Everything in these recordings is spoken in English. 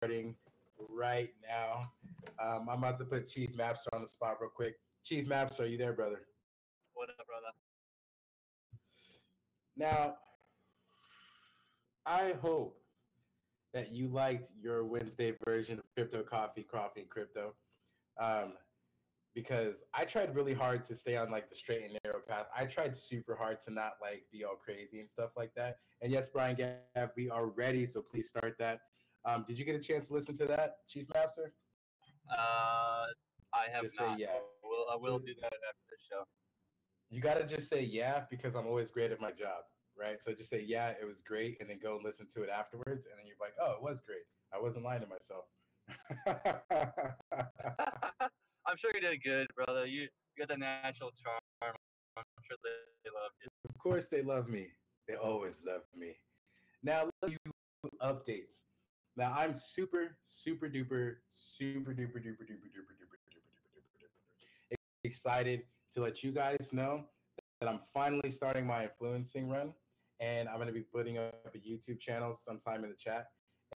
starting right now. I'm about to put Chief Mapster on the spot real quick. Chief Mapster, are you there, brother? What up, brother? Now, I hope that you liked your Wednesday version of Crypto Coffee and Crypto. Um, because I tried really hard to stay on like the straight and narrow path. I tried super hard to not like be all crazy and stuff like that. And yes, Brian Gav, we are ready, so please start that. Did you get a chance to listen to that, Chief Mapster? I have Just say not. yeah. I will do that after the show. You got to just say yeah because I'm always great at my job, right? So just say yeah, it was great, and then go and listen to it afterwards, and then you're like, oh, it was great. I wasn't lying to myself. I'm sure you did good, brother. You got the natural charm. I'm sure they love you. Of course, they love me. They always love me. Now, let me updates. Now, I'm super duper excited to let you guys know that I'm finally starting my influencing run, and I'm going to be putting up a YouTube channel sometime in the chat,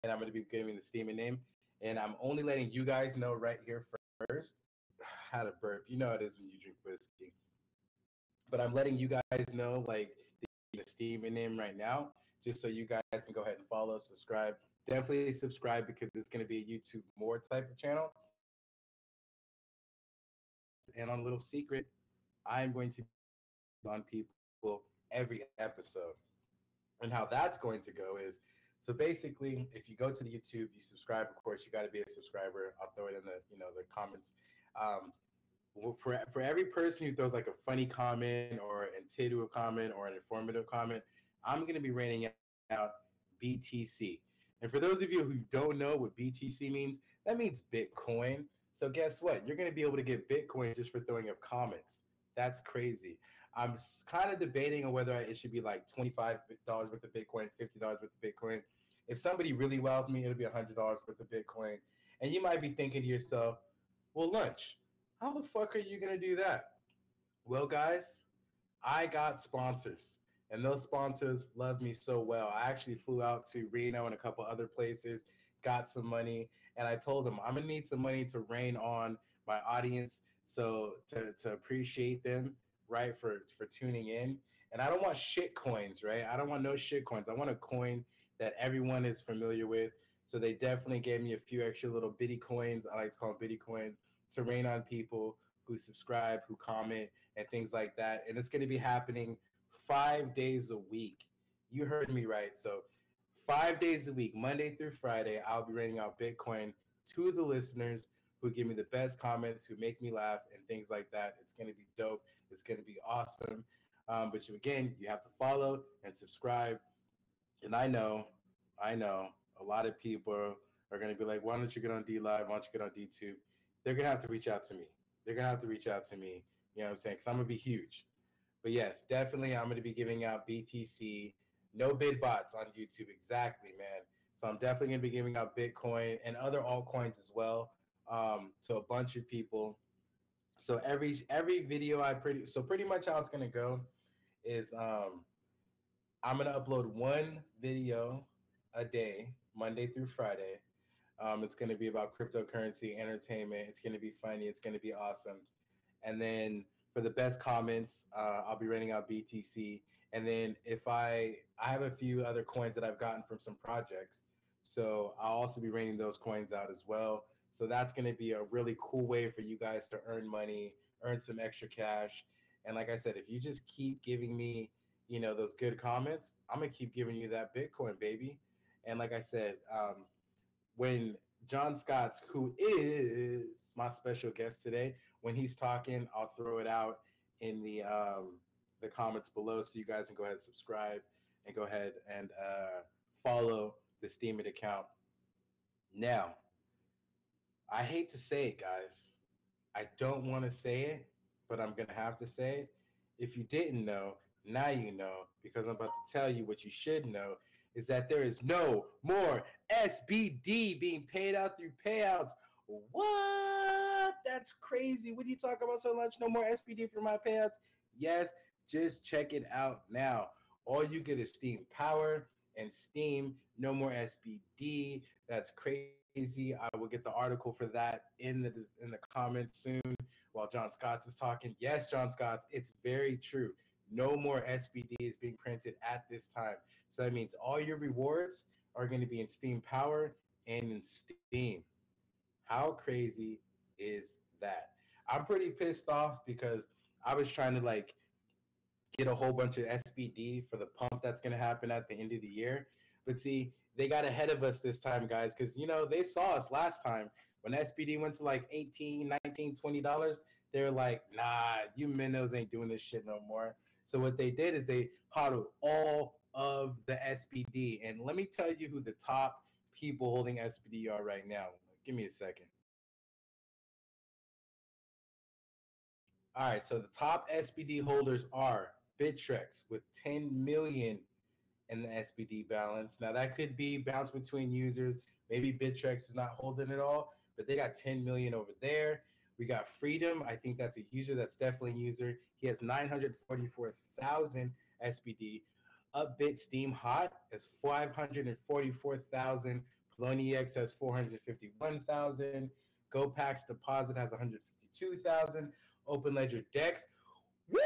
and I'm going to be giving the Steemit name, and I'm only letting you guys know right here first how to burp. You know it is when you drink whiskey, but I'm letting you guys know like the Steemit name right now, just so you guys can go ahead and follow, subscribe. Definitely subscribe because it's going to be a YouTube more type of channel. And on a little secret, I'm going to be on people every episode. And how that's going to go is, so basically, if you go to the YouTube, you subscribe. Of course, you got to be a subscriber. I'll throw it in the comments. For every person who throws like a funny comment or an intuitive comment or an informative comment, I'm going to be rating out BTC. And for those of you who don't know what BTC means, that means Bitcoin. So guess what? You're going to be able to get Bitcoin just for throwing up comments. That's crazy. I'm kind of debating on whether it should be like $25 worth of Bitcoin, $50 worth of Bitcoin. If somebody really wows me, it'll be $100 worth of Bitcoin. And you might be thinking to yourself, well, Lunch, how the fuck are you going to do that? Well, guys, I got sponsors, and those sponsors love me so well. I actually flew out to Reno and a couple other places, got some money, and I told them I'm going to need some money to rain on my audience, so to appreciate them, right, for tuning in. And I don't want shit coins, right? I don't want no shit coins. I want a coin that everyone is familiar with. So they definitely gave me a few extra little bitty coins. I like to call them bitty coins to rain on people who subscribe, who comment, and things like that. And it's going to be happening 5 days a week. You heard me right. So 5 days a week, Monday through Friday, I'll be raining out Bitcoin to the listeners who give me the best comments, who make me laugh, and things like that. It's going to be dope. It's going to be awesome. But you have to follow and subscribe. And I know a lot of people are going to be like, why don't you get on D Live? Why don't you get on DTube? They're going to have to reach out to me. They're going to have to reach out to me. You know what I'm saying? Because I'm going to be huge. But yes, definitely I'm going to be giving out BTC. No bid bots on YouTube. Exactly, man. So I'm definitely going to be giving out Bitcoin and other altcoins as well to a bunch of people. So every video pretty much how it's going to go is I'm going to upload one video a day, Monday through Friday. It's going to be about cryptocurrency, entertainment. It's going to be funny. It's going to be awesome. And then for the best comments, I'll be renting out BTC. And then if I have a few other coins that I've gotten from some projects, so I'll also be renting those coins out as well. So that's going to be a really cool way for you guys to earn money, earn some extra cash. And like I said, if you just keep giving me, those good comments, I'm going to keep giving you that Bitcoin, baby. And like I said, when John Scotts, who is my special guest today, when he's talking, I'll throw it out in the comments below so you guys can go ahead and subscribe and go ahead and follow the Steemit account. Now, I hate to say it, guys. I don't want to say it, but I'm going to have to say it. If you didn't know, now you know, because I'm about to tell you what you should know, is that there is no more SBD being paid out through payouts. What? That's crazy. What are you talking about so much? No more SBD for my payouts? Yes, just check it out now. All you get is Steam Power and Steam. No more SBD. That's crazy. crazy. I will get the article for that in the comments soon while John Scotts is talking. Yes, John Scotts, it's very true. No more SBD is being printed at this time. So that means all your rewards are going to be in Steam Power and in Steam. How crazy is that? I'm pretty pissed off because I was trying to like get a whole bunch of SBD for the pump that's going to happen at the end of the year. But see, they got ahead of us this time, guys, because, you know, they saw us last time when SBD went to like 18, 19, $20. They were like, nah, you minnows ain't doing this shit no more. So what they did is they hodled all of the SBD. And let me tell you who the top people holding SBD are right now. Give me a second. All right, so the top SBD holders are Bittrex with 10 million in the SBD balance. Now that could be bounce between users. Maybe Bittrex is not holding it all, but they got 10 million over there. We got Freedom. I think that's a user. That's definitely a user. He has 944,000 SBD. Upbit Steam Hot has 544,000. Poloniex has 451,000. GoPax Deposit has 152,000. Open Ledger Dex, woo!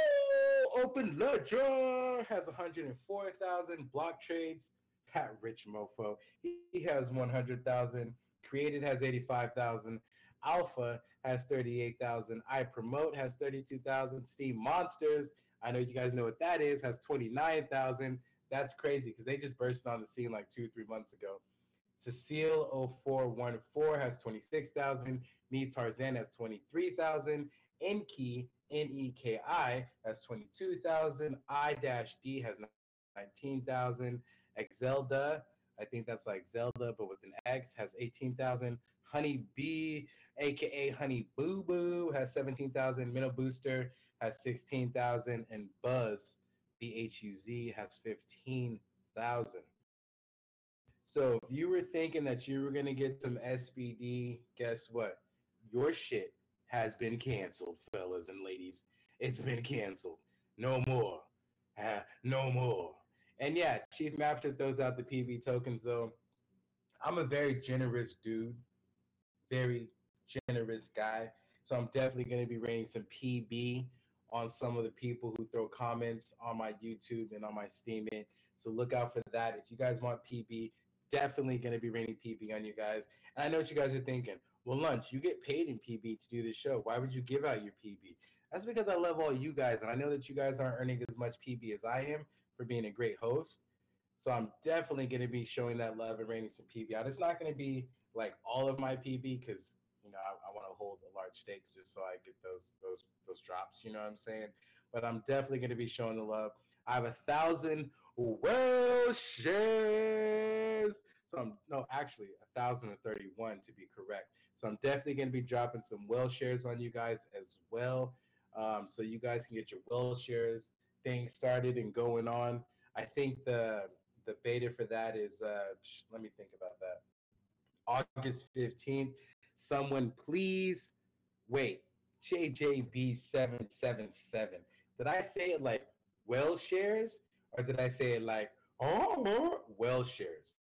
Open Ledger has 104,000. Block Trades, that rich mofo, he has 100,000. Created has 85,000. Alpha has 38,000. I Promote has 32,000. Steam Monsters, I know you guys know what that is, has 29,000. That's crazy because they just burst on the scene like 2 3 months ago. Cecile 0414 has 26,000. Me Tarzan has 23,000. Enki Neki has 22,000. I-D has 19,000. Exelda, I think that's like Zelda, but with an X, has 18,000. Honey B, aka Honey Boo Boo, has 17,000. Minnow Booster has 16,000. And Buzz, BHUZ, has 15,000. So if you were thinking that you were gonna get some SBD, guess what? Your shit has been canceled, fellas and ladies. It's been canceled. No more. No more. And yeah, Chief Mapster throws out the PV tokens though. I'm a very generous dude, very generous guy. So I'm definitely going to be rating some PB on some of the people who throw comments on my YouTube and on my Steemit. So look out for that. If you guys want PB, definitely going to be raining PB on you guys. And I know what you guys are thinking. Well, Lunch, you get paid in PB to do this show. Why would you give out your PB? That's because I love all you guys, and I know that you guys aren't earning as much PB as I am for being a great host. So I'm definitely going to be showing that love and raining some PB out. It's not going to be like all of my PB because you know I want to hold the large stakes just so I get those drops. You know what I'm saying? But I'm definitely going to be showing the love. I have 1,000 well shares. So I'm no, actually 1,031 to be correct. So I'm definitely going to be dropping some well shares on you guys as well, so you guys can get your well shares thing started and going on. I think the beta for that is let me think about that. August 15th. Someone please wait. JJB777. Did I say it like well shares or did I say it like oh well shares?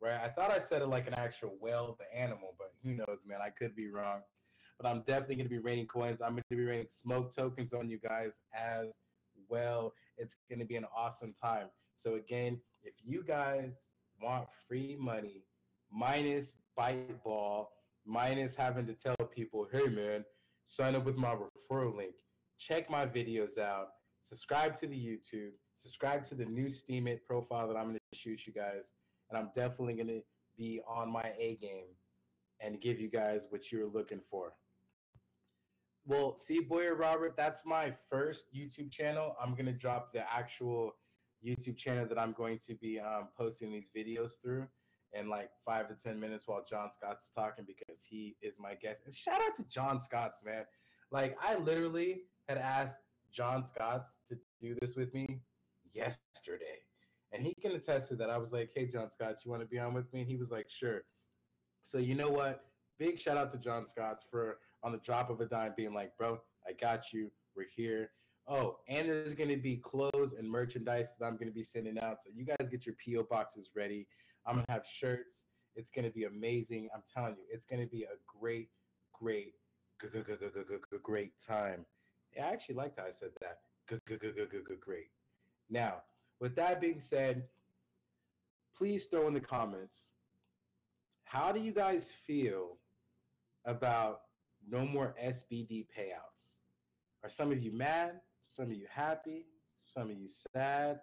Right? I thought I said it like an actual whale, the animal, but who knows, man? I could be wrong. But I'm definitely going to be raining coins. I'm going to be raining smoke tokens on you guys as well. It's going to be an awesome time. So again, if you guys want free money, minus bite ball, minus having to tell people, hey man, sign up with my referral link, check my videos out, subscribe to the YouTube, subscribe to the new Steemit profile that I'm going to shoot you guys, and I'm definitely going to be on my A game and give you guys what you're looking for. Well, see, Boyer Robert, that's my first YouTube channel. I'm going to drop the actual YouTube channel that I'm going to be posting these videos through in like 5 to 10 minutes while John Scott's talking because he is my guest. And shout out to John Scott's, man. Like, I literally had asked John Scott's to do this with me yesterday. And he can attest to that. I was like, hey, John Scott, you want to be on with me? And he was like, sure. So you know what? Big shout out to John Scotts for on the drop of a dime being like, bro, I got you. We're here. Oh, and there's going to be clothes and merchandise that I'm going to be sending out. So you guys get your PO boxes ready. I'm going to have shirts It's going to be amazing. I'm telling you, it's going to be a great, great, great time. Yeah, I actually liked how I said that. Great. Now, with that being said, please throw in the comments, how do you guys feel about no more SBD payouts? Are some of you mad? Some of you happy? Some of you sad?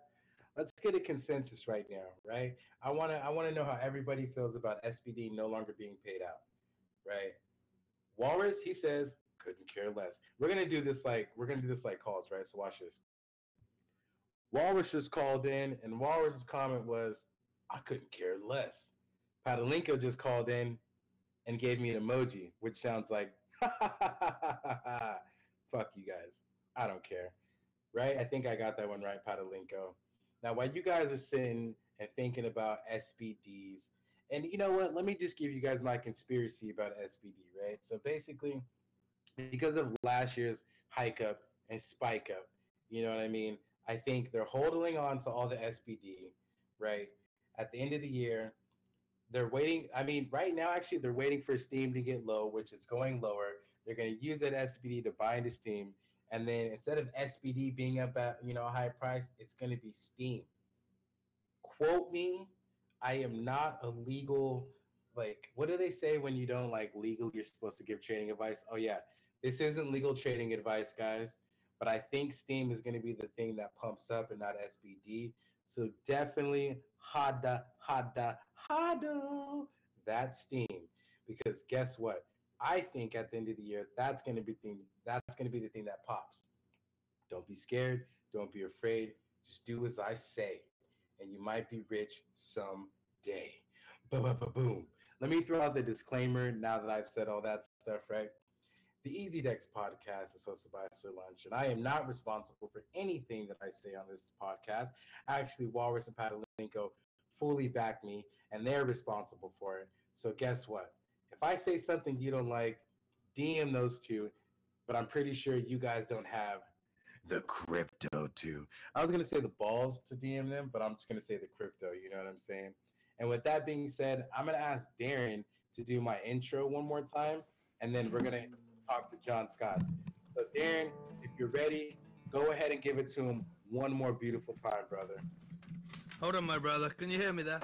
Let's get a consensus right now, right? I wanna know how everybody feels about SBD no longer being paid out, right? Walrus, he says, couldn't care less. We're gonna do this like calls, right? So watch this. Walrus just called in, and Walrus's comment was, I couldn't care less. Patalinko just called in and gave me an emoji, which sounds like, fuck you guys. I don't care, right? I think I got that one right, Patalinko. Now, while you guys are sitting and thinking about SBDs, and you know what? Let me just give you guys my conspiracy about SBD, right? So basically, because of last year's hike up and spike up, you know what I mean? I think they're holding on to all the SBD, right? At the end of the year, they're waiting. I mean, right now, actually, they're waiting for Steam to get low, which is going lower. They're going to use that SBD to buy into Steam. And then instead of SBD being up at, a high price, it's going to be Steam. Quote me, I am not a legal, like, what do they say when you don't, like, legally, you're supposed to give trading advice? Oh, yeah, this isn't legal trading advice, guys. But I think Steam is going to be the thing that pumps up and not SBD. So definitely hada, that's Steam. Because guess what? I think at the end of the year, that's gonna be the thing that pops. Don't be scared. Don't be afraid. Just do as I say, and you might be rich someday. Boom. Let me throw out the disclaimer now that I've said all that stuff, right? The EasyDex podcast is hosted by Sirlunch, and I am not responsible for anything that I say on this podcast. Actually, Walrus and Patalinko fully back me, and they're responsible for it. So guess what? If I say something you don't like, DM those two, but I'm pretty sure you guys don't have the crypto too. I was gonna say the balls to DM them, but I'm just gonna say the crypto. You know what I'm saying? And with that being said, I'm gonna ask Darren to do my intro one more time, and then we're gonna talk to John Scott. So Darren, if you're ready, go ahead and give it to him one more beautiful time, brother. Hold on, my brother. Can you hear me there?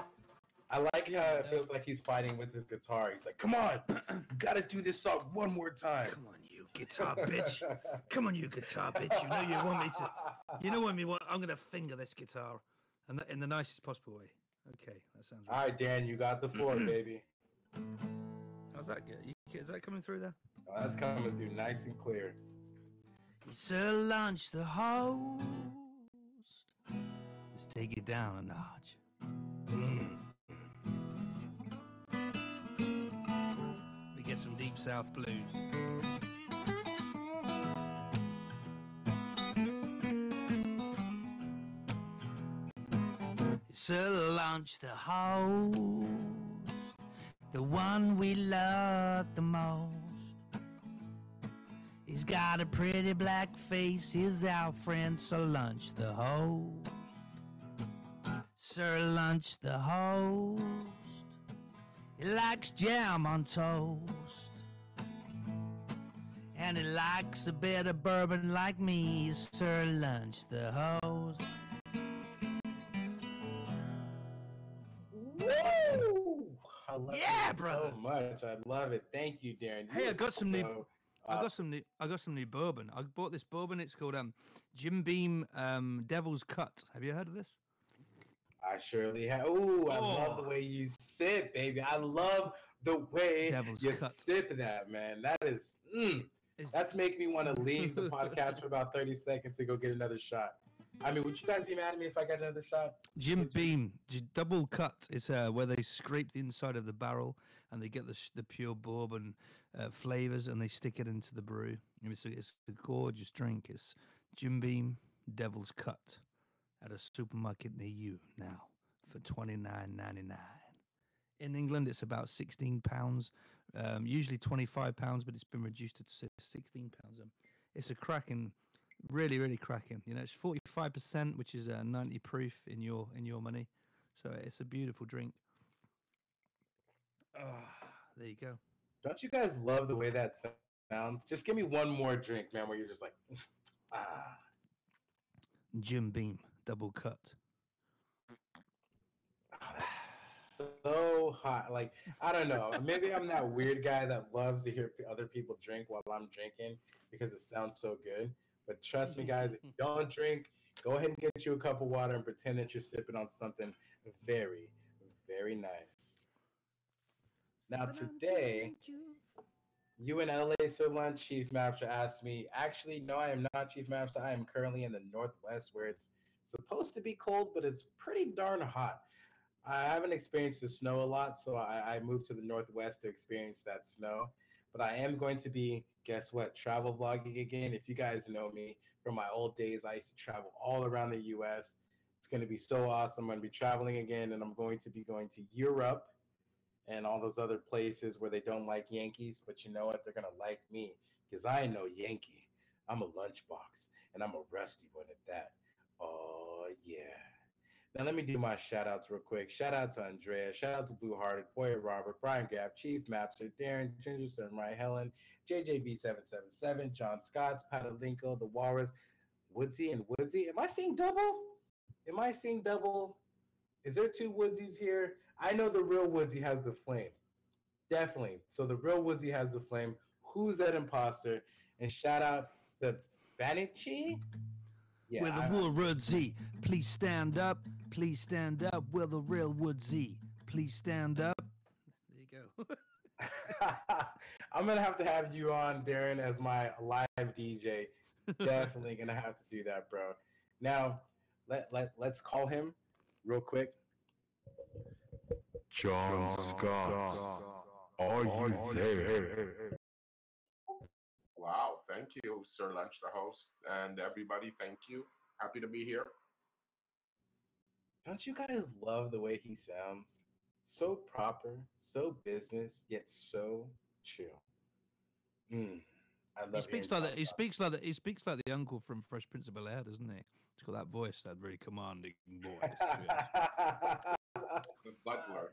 I like how it feels like he's fighting with his guitar. He's like, "Come on, you gotta do this song one more time." Come on, you guitar bitch. Come on, you guitar bitch. You know you want me to. You know when me want. I'm gonna finger this guitar, and in the nicest possible way. Okay, that sounds right. All right, Dan, you got the floor, baby. How's that good? Is that coming through there? Oh, that's coming through nice and clear. Sirlunch the host. Let's take it down a notch. We get some deep South blues. Sirlunch the host, the one we love the most. He's got a pretty black face, he's our friend Sirlunch the host. Sirlunch the host, he likes jam on toast, and he likes a bit of bourbon like me. Sirlunch the host. Woo! I love it brother. so much. I love it. Thank you, Darren. Hey, I got some new. I got some new bourbon. I bought this bourbon. It's called Jim Beam Devil's Cut. Have you heard of this? I surely have. Ooh, I love the way you sip, baby. I love the way you sip that, man. That is, that's making me want to leave the podcast for about 30 seconds to go get another shot. I mean, would you guys be mad at me if I got another shot? Jim Beam Double Cut is where they scrape the inside of the barrel and they get the pure bourbon flavors and they stick it into the brew. It's a gorgeous drink. It's Jim Beam Devil's Cut at a supermarket near you now for $29.99. In England, it's about £16, usually £25, but it's been reduced to £16. It's a cracking. Really, really cracking. You know, it's 45%, which is 90 proof in your money. So it's a beautiful drink. There you go. Don't you guys love the way that sounds? Just give me one more drink, man, where you're just like, ah. Jim Beam, double cut. Oh, that's so hot. Like, I don't know. Maybe I'm that weird guy that loves to hear other people drink while I'm drinking because it sounds so good. But trust me, guys, if you don't drink, go ahead and get you a cup of water and pretend that you're sipping on something very, very nice. Now, today, UNLA Sirlunch Chief Master asked me, actually, no, I am not Chief Master. I am currently in the Northwest where it's supposed to be cold, but it's pretty darn hot. I haven't experienced the snow a lot, so I moved to the Northwest to experience that snow. But I am going to be, guess what, travel vlogging again. If you guys know me from my old days, I used to travel all around the US. It's going to be so awesome. I'm going to be traveling again, and I'm going to be going to Europe and all those other places where they don't like Yankees. But you know what? They're going to like me because I know Yankee. I'm a lunchbox, and I'm a rusty one at that. Oh, yeah. Now let me do my shout outs real quick. Shout out to Andrea, shout out to Blue Hearted, Boy Robert, Brian Gaff, Chief Mapster, Darren, Ginger Samurai, Helen, JJB777, John Scotts, Patalinko, The Walrus, Woodsy and Woodsy. Am I seeing double? Am I seeing double? Is there two Woodsies here? I know the real Woodsy has the flame. Definitely. So the real Woodsy has the flame. Who's that imposter? And shout out to Banichi. Yeah, We're the real Woodsy. Please stand up. Please stand up. We're the real Woodsy. Please stand up. There you go. I'm gonna have you on, Darren, as my live DJ. Definitely gonna have to do that, bro. Now, let's call him real quick. John Scott, are you there? Wow, thank you, Sirlunchthehost, and everybody. Thank you. Happy to be here. Don't you guys love the way he sounds? So proper, so business, yet so chill. Mm, I He love hearing speaks like John that. He Scott. speaks like that. He speaks like the uncle from Fresh Prince of Bel Air, doesn't he? He's got that voice, that very commanding voice. Yes. The butler.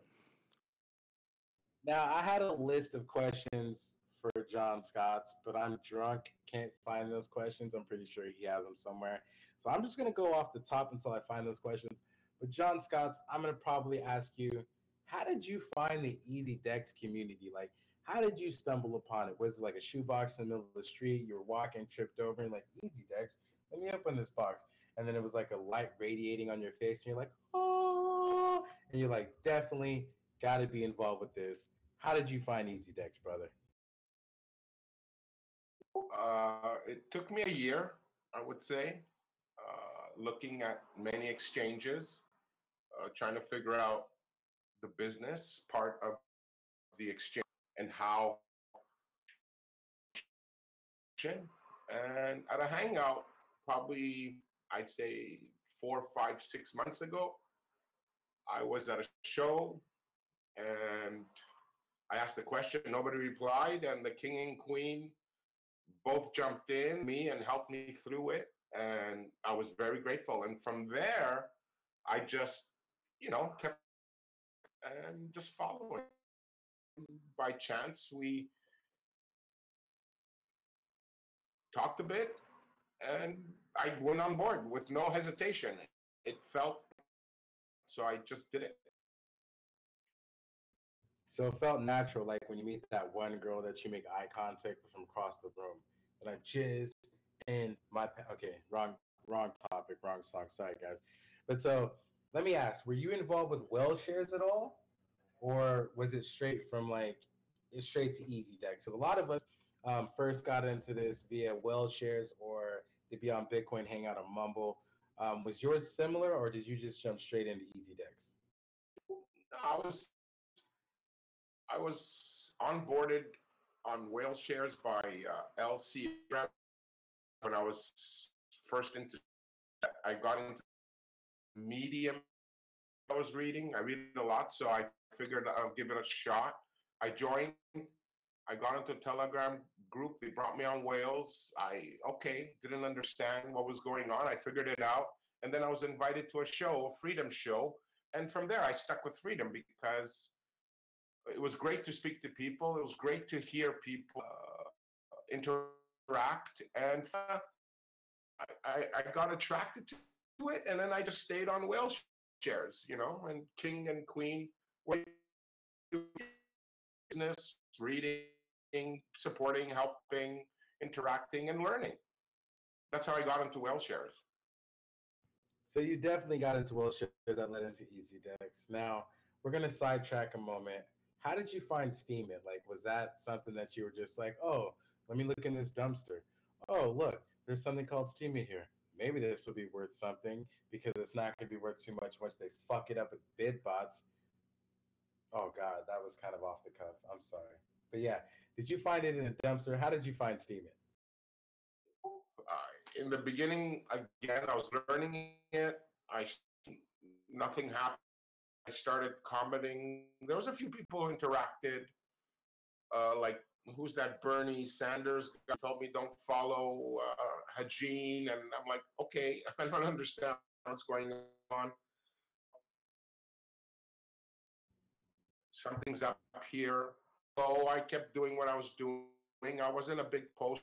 Now, I had a list of questions for John Scott's, but I'm drunk, can't find those questions. I'm pretty sure he has them somewhere. So I'm just going to go off the top until I find those questions. But John Scott's, I'm going to probably ask you, how did you find the EasyDex community? Like, how did you stumble upon it? Was it like a shoebox in the middle of the street? You were walking, tripped over, and like, EasyDex, let me open this box. And then it was like a light radiating on your face, and you're like, oh, and you're like, definitely got to be involved with this. How did you find EasyDex, brother? It took me a year, I would say, looking at many exchanges, trying to figure out the business part of the exchange and how. And at a hangout, probably I'd say 4, 5, 6 months ago, I was at a show and I asked the question, nobody replied, and the king and queen both jumped in me and helped me through it, and I was very grateful. And from there, I just, kept and just following. By chance, we talked a bit, and I went on board with no hesitation. It felt so. I just did it. So it felt natural, like when you meet that one girl that you make eye contact with from across the room. And I jizzed in my okay, wrong topic, wrong song. Sorry, guys. But so let me ask: were you involved with well shares at all, or was it straight from like it's straight to EasyDex? Because a lot of us first got into this via well shares or to be on Bitcoin Hangout or Mumble. Was yours similar, or did you just jump straight into EasyDex? I was onboarded on whale shares by LC when I was first into. I got into Medium. I was reading. I read a lot, so I figured I'll give it a shot. I joined. I got into a Telegram group. They brought me on whales. Didn't understand what was going on. I figured it out, and then I was invited to a show, a Freedom show, and from there I stuck with Freedom because It was great to speak to people. It was great to hear people interact, and I got attracted to it, and then I just stayed on whale shares, and king and queen were business, reading, supporting, helping, interacting, and learning. That's how I got into whale shares. So you definitely got into whale shares that led into EasyDex. Now we're gonna sidetrack a moment. How did you find Steemit? Like, was that something that you were just like, oh, let me look in this dumpster? Oh, look, there's something called Steemit here. Maybe this will be worth something because it's not going to be worth too much once they fuck it up with bid bots. Oh God, that was kind of off the cuff. I'm sorry, but yeah, did you find it in a dumpster? How did you find Steemit? In the beginning, again, I was learning it. Nothing happened. I started commenting. There was a few people who interacted, like who's that Bernie Sanders guy told me don't follow Hajin, and I'm like, okay, I don't understand what's going on. Something's up here. So I kept doing what I was doing. I wasn't a big poster.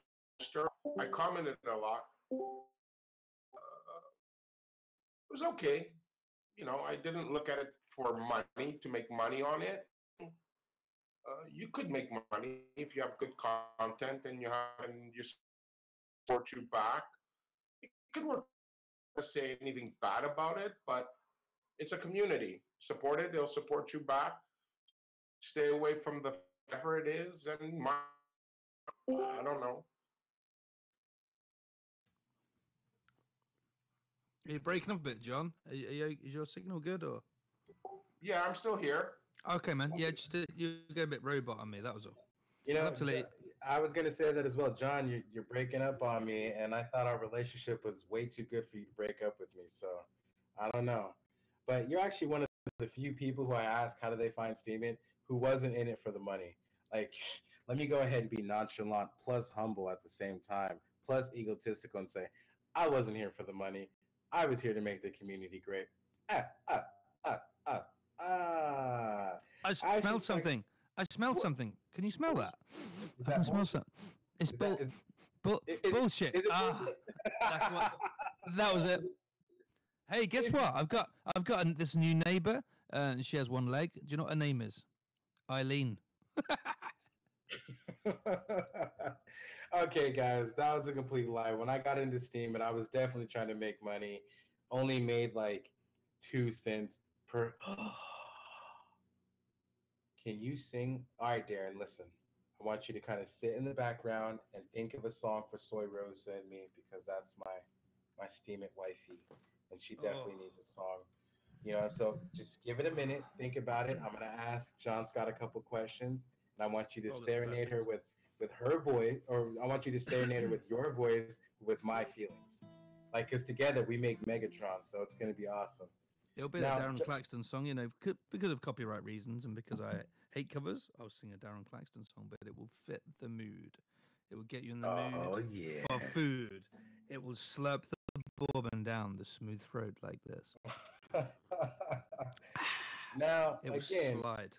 I commented a lot. It was okay. I didn't look at it for money, to make money on it. You could make money if you have good content and you support you back. It could work. To say anything bad about it, but it's a community. Support it; they'll support you back. Stay away from the whatever it is, and I don't know. Are you breaking up a bit, John? Is your signal good or? Yeah, I'm still here. Okay, man. Yeah, just you get a bit robot on me. That was all. Absolutely. I was gonna say that as well, John. You're breaking up on me, and I thought our relationship was way too good for you to break up with me. So I don't know, but you're actually one of the few people who I ask how do they find Steemit who wasn't in it for the money. Like, let me go ahead and be nonchalant plus humble at the same time, plus egotistical, and say I wasn't here for the money. I was here to make the community great. Ah ah ah ah ah. I smelled something. I smelled something. Can you smell that? I can smell something. It's bullshit. Is it bullshit. That's what. That was it. Hey, guess what? I've got this new neighbor, and she has one leg. Do you know what her name is? Eileen. Okay, guys, that was a complete lie. When I got into Steam, and I was definitely trying to make money, only made like 2 cents per. Can you sing? All right, Darren, listen. I want you to kind of sit in the background and think of a song for Soy Rosa and me because that's my Steemit wifey, and she definitely needs a song. So just give it a minute, think about it. I'm gonna ask John Scott a couple questions, and I want you to serenade her with her voice, or I want you to serenade her with your voice with my feelings. Like, cause together we make Megatron, so it's gonna be awesome. It'll be a Darren Claxton song, because of copyright reasons and because I hate covers. I'll sing a Darren Claxton song, but it will fit the mood. It will get you in the mood for food. It will slurp the bourbon down the smooth throat like this. Now, it will again, slide.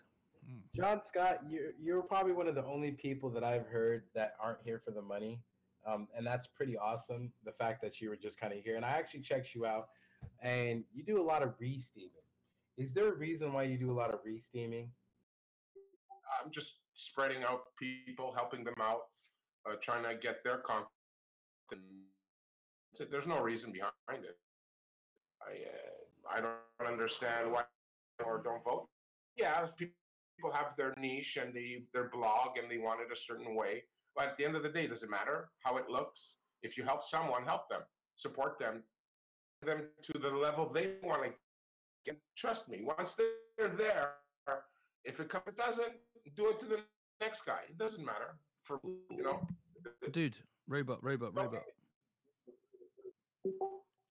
John Scott, you're probably one of the only people that I've heard that aren't here for the money, and that's pretty awesome. The fact that you were just kind of here, and I actually checked you out, and you do a lot of re-steaming. Is there a reason why you do a lot of re-steaming? I'm just spreading out people, helping them out, trying to get their content. There's no reason behind it. I don't understand why or don't vote. Yeah, people have their niche and their blog and they want it a certain way. But at the end of the day, does it matter how it looks? If you help someone, help them, support them to the level they want to get. Trust me, once they're there, if it doesn't, do it to the next guy. It doesn't matter. Dude, robot.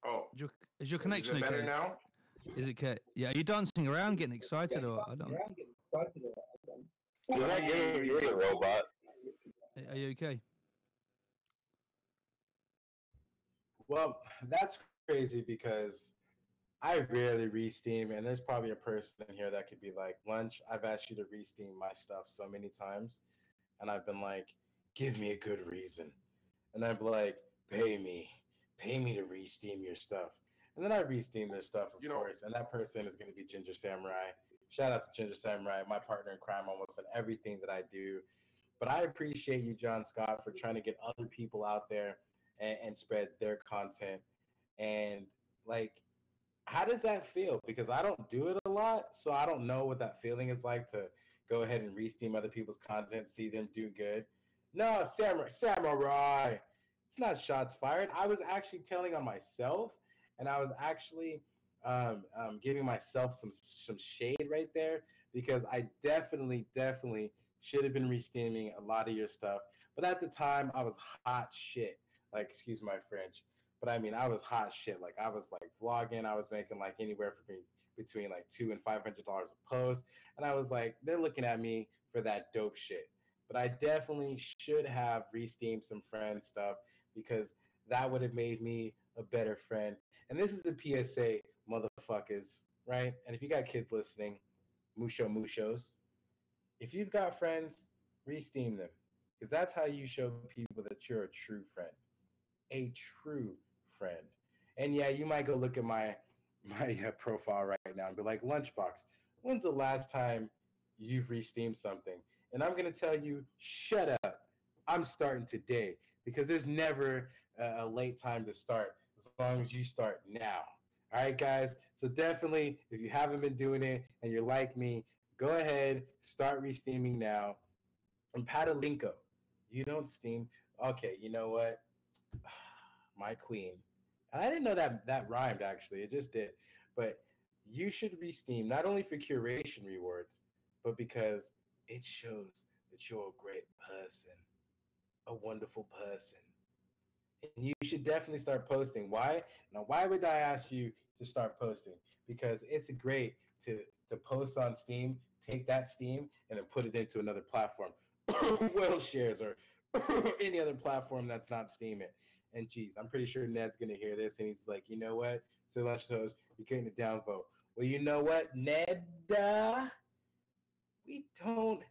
Oh, is your connection is it better okay? now? Is it okay? Yeah, are you dancing around, getting excited, or I don't? You're not getting you, robot. Are you okay? Well, that's crazy because I rarely re-steam, and there's probably a person in here that could be like, Lunch, I've asked you to re-steam my stuff so many times, and I've been like, give me a good reason. And I'd be like, pay me to re-steam your stuff. And then I re-steam their stuff, of You know, course, and that person is going to be Ginger Samurai. Shout out to Ginger Samurai, my partner in crime almost in everything that I do. But I appreciate you, John Scott, for trying to get other people out there and spread their content. And like, how does that feel? Because I don't do it a lot, so I don't know what that feeling is like to go ahead and re-steam other people's content, see them do good. No, samurai. It's not shots fired. I was actually telling on myself, and I was actually giving myself some shade right there because I definitely should have been re-steaming a lot of your stuff. But at the time, I was hot shit. Like, excuse my French. But I mean, I was hot shit. Like I was like vlogging. I was making like anywhere from between like $200 and $500 a post, and I was like, they're looking at me for that dope shit. But I definitely should have re-steamed some friend stuff because that would have made me a better friend. And this is a PSA, motherfuckers, right? And if you got kids listening, mushos, if you've got friends, re-steam them because that's how you show people that you're a true friend, a true friend. And yeah, you might go look at my profile right now and be like, Lunchbox, when's the last time you've re-steamed something? And I'm gonna tell you, shut up. I'm starting today because there's never a late time to start as long as you start now. All right, guys. So definitely, if you haven't been doing it and you're like me, go ahead, start re-steaming now. And Patalinko, you don't steam. Okay, you know what? My queen. And I didn't know that that rhymed actually. It just did. But you should re-steam not only for curation rewards, but because it shows that you're a great person, a wonderful person. And you should definitely start posting. Why? Now, why would I ask you to start posting? Because it's great to post on Steam, take that Steam, and then put it into another platform, Whale shares or any other platform that's not Steam it. And geez, I'm pretty sure Ned's gonna hear this, and he's like, you know what, Sirlunchthehost, you're getting a downvote. Well, you know what, Ned, we don't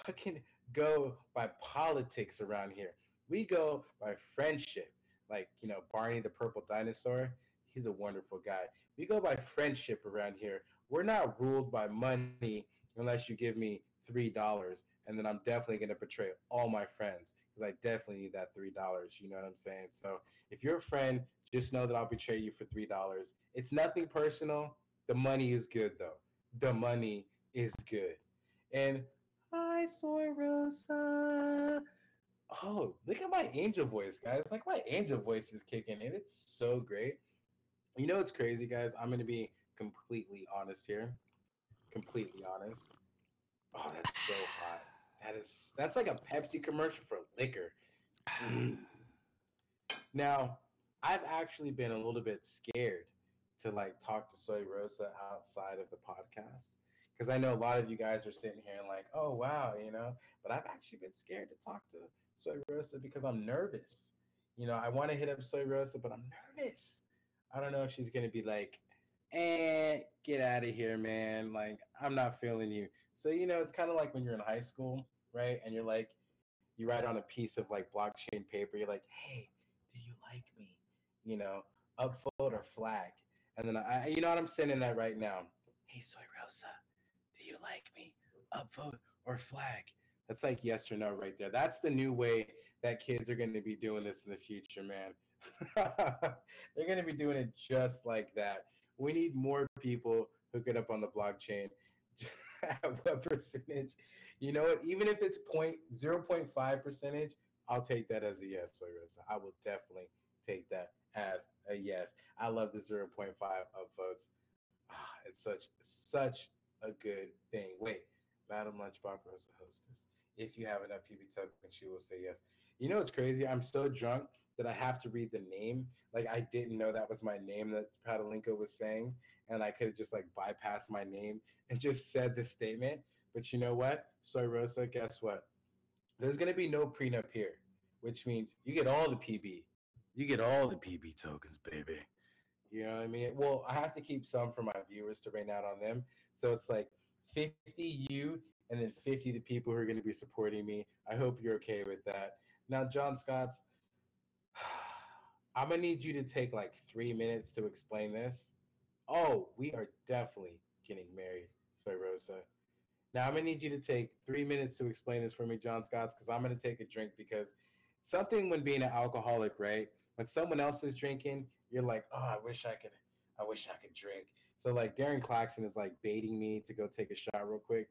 fucking go by politics around here. We go by friendship. Like, you know, Barney the Purple Dinosaur, he's a wonderful guy. We go by friendship around here. We're not ruled by money unless you give me $3. And then I'm definitely going to betray all my friends because I definitely need that $3. You know what I'm saying? So if you're a friend, just know that I'll betray you for $3. It's nothing personal. The money is good, though. The money is good. And hi, Soy Rosa. Oh, look at my angel voice, guys. Like my angel voice is kicking in. It's so great. You know what's crazy, guys? I'm gonna be completely honest here. Completely honest. Oh, that's so hot. That's like a Pepsi commercial for liquor. Mm. Now, I've actually been a little bit scared to like talk to Soy Rosa outside of the podcast because I know a lot of you guys are sitting here and like, oh wow, you know. But I've actually been scared to talk to Soy Rosa because I'm nervous. You know, I want to hit up Soy Rosa, but I'm nervous. I don't know if she's gonna be like, get out of here, man. Like, I'm not feeling you. So, you know, it's kind of like when you're in high school, right? And you're like, you write on a piece of like blockchain paper. You're like, hey, do you like me? You know, upvote or flag. And then you know what? I'm sending that right now. Hey, Soy Rosa, do you like me? Upvote or flag? That's like yes or no right there. That's the new way that kids are going to be doing this in the future, man. They're going to be doing it just like that. We need more people hook it up on the blockchain. At what percentage? You know what? Even if it's 0.5 percentage, I'll take that as a yes, Soy Rosa. I will definitely take that as a yes. I love the zero point 0.5 upvotes. It's such a good thing. Wait, Madam Lunchbox Rosa hostess. If you have enough PB token, she will say yes. You know what's crazy? I'm so drunk that I have to read the name. Like I didn't know that was my name that Patalinko was saying, and I could have just like bypassed my name and just said this statement. But you know what, Soy Rosa? Guess what? There's gonna be no prenup here, which means you get all the PB. You get all the PB tokens, baby. You know what I mean? Well, I have to keep some for my viewers to rain out on them. So it's like 50 you and then 50 the people who are going to be supporting me. I hope you're okay with that. Now, John Scott's, I'm going to need you to take like 3 minutes to explain this. Oh, we are definitely getting married, Soy Rosa. Now I'm gonna need you to take 3 minutes to explain this for me, John Scotts, because I'm gonna take a drink because something when being an alcoholic, right? When someone else is drinking, you're like, oh, I wish I could drink. So like Darren Claxon is like baiting me to go take a shot real quick.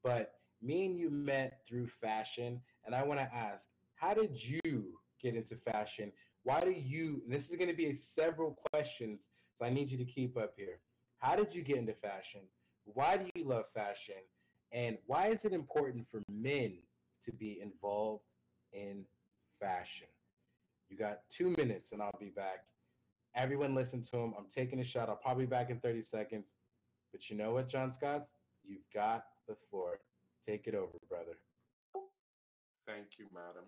But me and you met through fashion, and I want to ask, how did you get into fashion? Why do you? And this is going to be several questions, so I need you to keep up here. How did you get into fashion? Why do you love fashion? And why is it important for men to be involved in fashion? You got 2 minutes, and I'll be back. Everyone listen to him. I'm taking a shot. I'll probably be back in 30 seconds. But you know what, John Scotts? You've got the floor. Take it over, brother. Thank you, madam.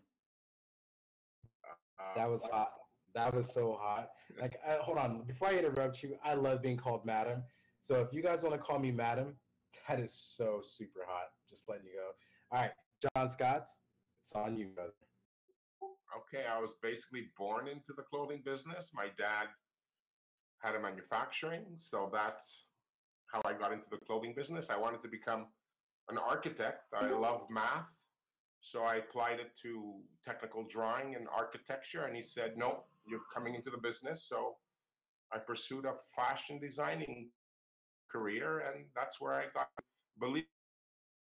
That was hot. That was so hot. Like, hold on. Before I interrupt you, I love being called madam. So if you guys want to call me madam, that is so super hot. Just letting you go. All right, John Scotts, it's on you, brother. Okay, I was basically born into the clothing business. My dad had a manufacturing, so that's how I got into the clothing business. I wanted to become an architect. I love math, so I applied it to technical drawing and architecture, and he said, no, you're coming into the business. So I pursued a fashion designing career, and that's where I got believing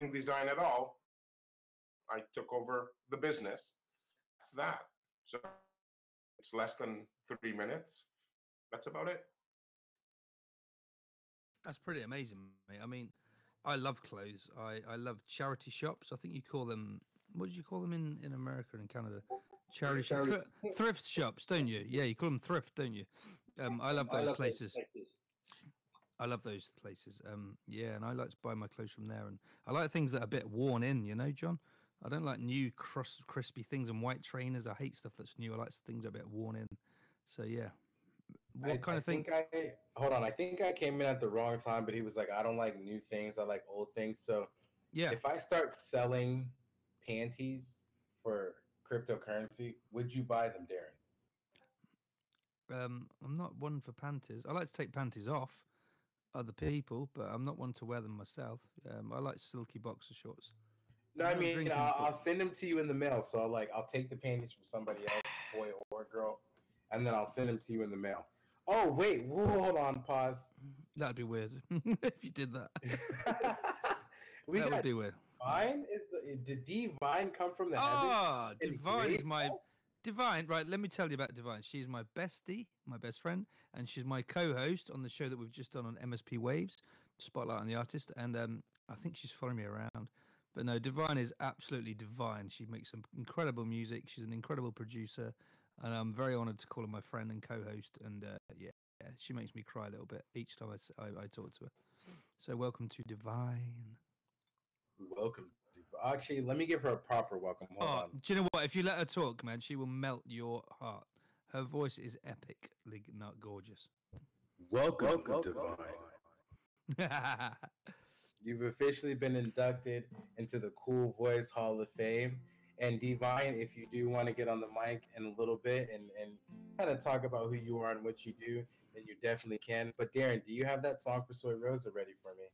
in design at all. I took over the business. That's that. So it's less than 3 minutes. That's about it. That's pretty amazing, mate. I mean, I love clothes. I love charity shops. I think you call them, what do you call them in America and Canada? Charity shops. Thrift shops, don't you? Yeah, you call them thrift, don't you? I love those places. I love those places. Yeah, and I like to buy my clothes from there. And I like things that are a bit worn in, you know, John? I don't like new crispy things and white trainers. I hate stuff that's new. I like things that are a bit worn in. So, yeah. What kind of thing? Hold on. I think I came in at the wrong time, but he was like, I don't like new things. I like old things. So yeah, if I start selling panties for cryptocurrency, would you buy them, Darren? I'm not one for panties. I like to take panties off other people, but I'm not one to wear them myself. I like silky boxer shorts. No, I mean, I'll send them to you in the mail. So I'll take the panties from somebody else, boy or girl, and then I'll send them to you in the mail. Oh, wait, hold on, pause. That'd be weird if you did that. That would be weird. Divine? Did Divine come from the heavens? Oh, Divine is my... Divine, right, let me tell you about Divine. She's my bestie, my best friend, and she's my co-host on the show that we've just done on MSP Waves, Spotlight on the Artist, and I think she's following me around. But no, Divine is absolutely divine. She makes some incredible music. She's an incredible producer, and I'm very honoured to call her my friend and co-host, and yeah, she makes me cry a little bit each time I talk to her. So welcome to Divine. Welcome. Actually, let me give her a proper welcome. Hold on. Do you know what? If you let her talk, man, she will melt your heart. Her voice is epically not gorgeous. Welcome Divine. You've officially been inducted into the Cool Voice Hall of Fame. And Divine, if you do want to get on the mic in a little bit and kind of talk about who you are and what you do, then you definitely can. But Darren, do you have that song for Soy Rosa ready for me?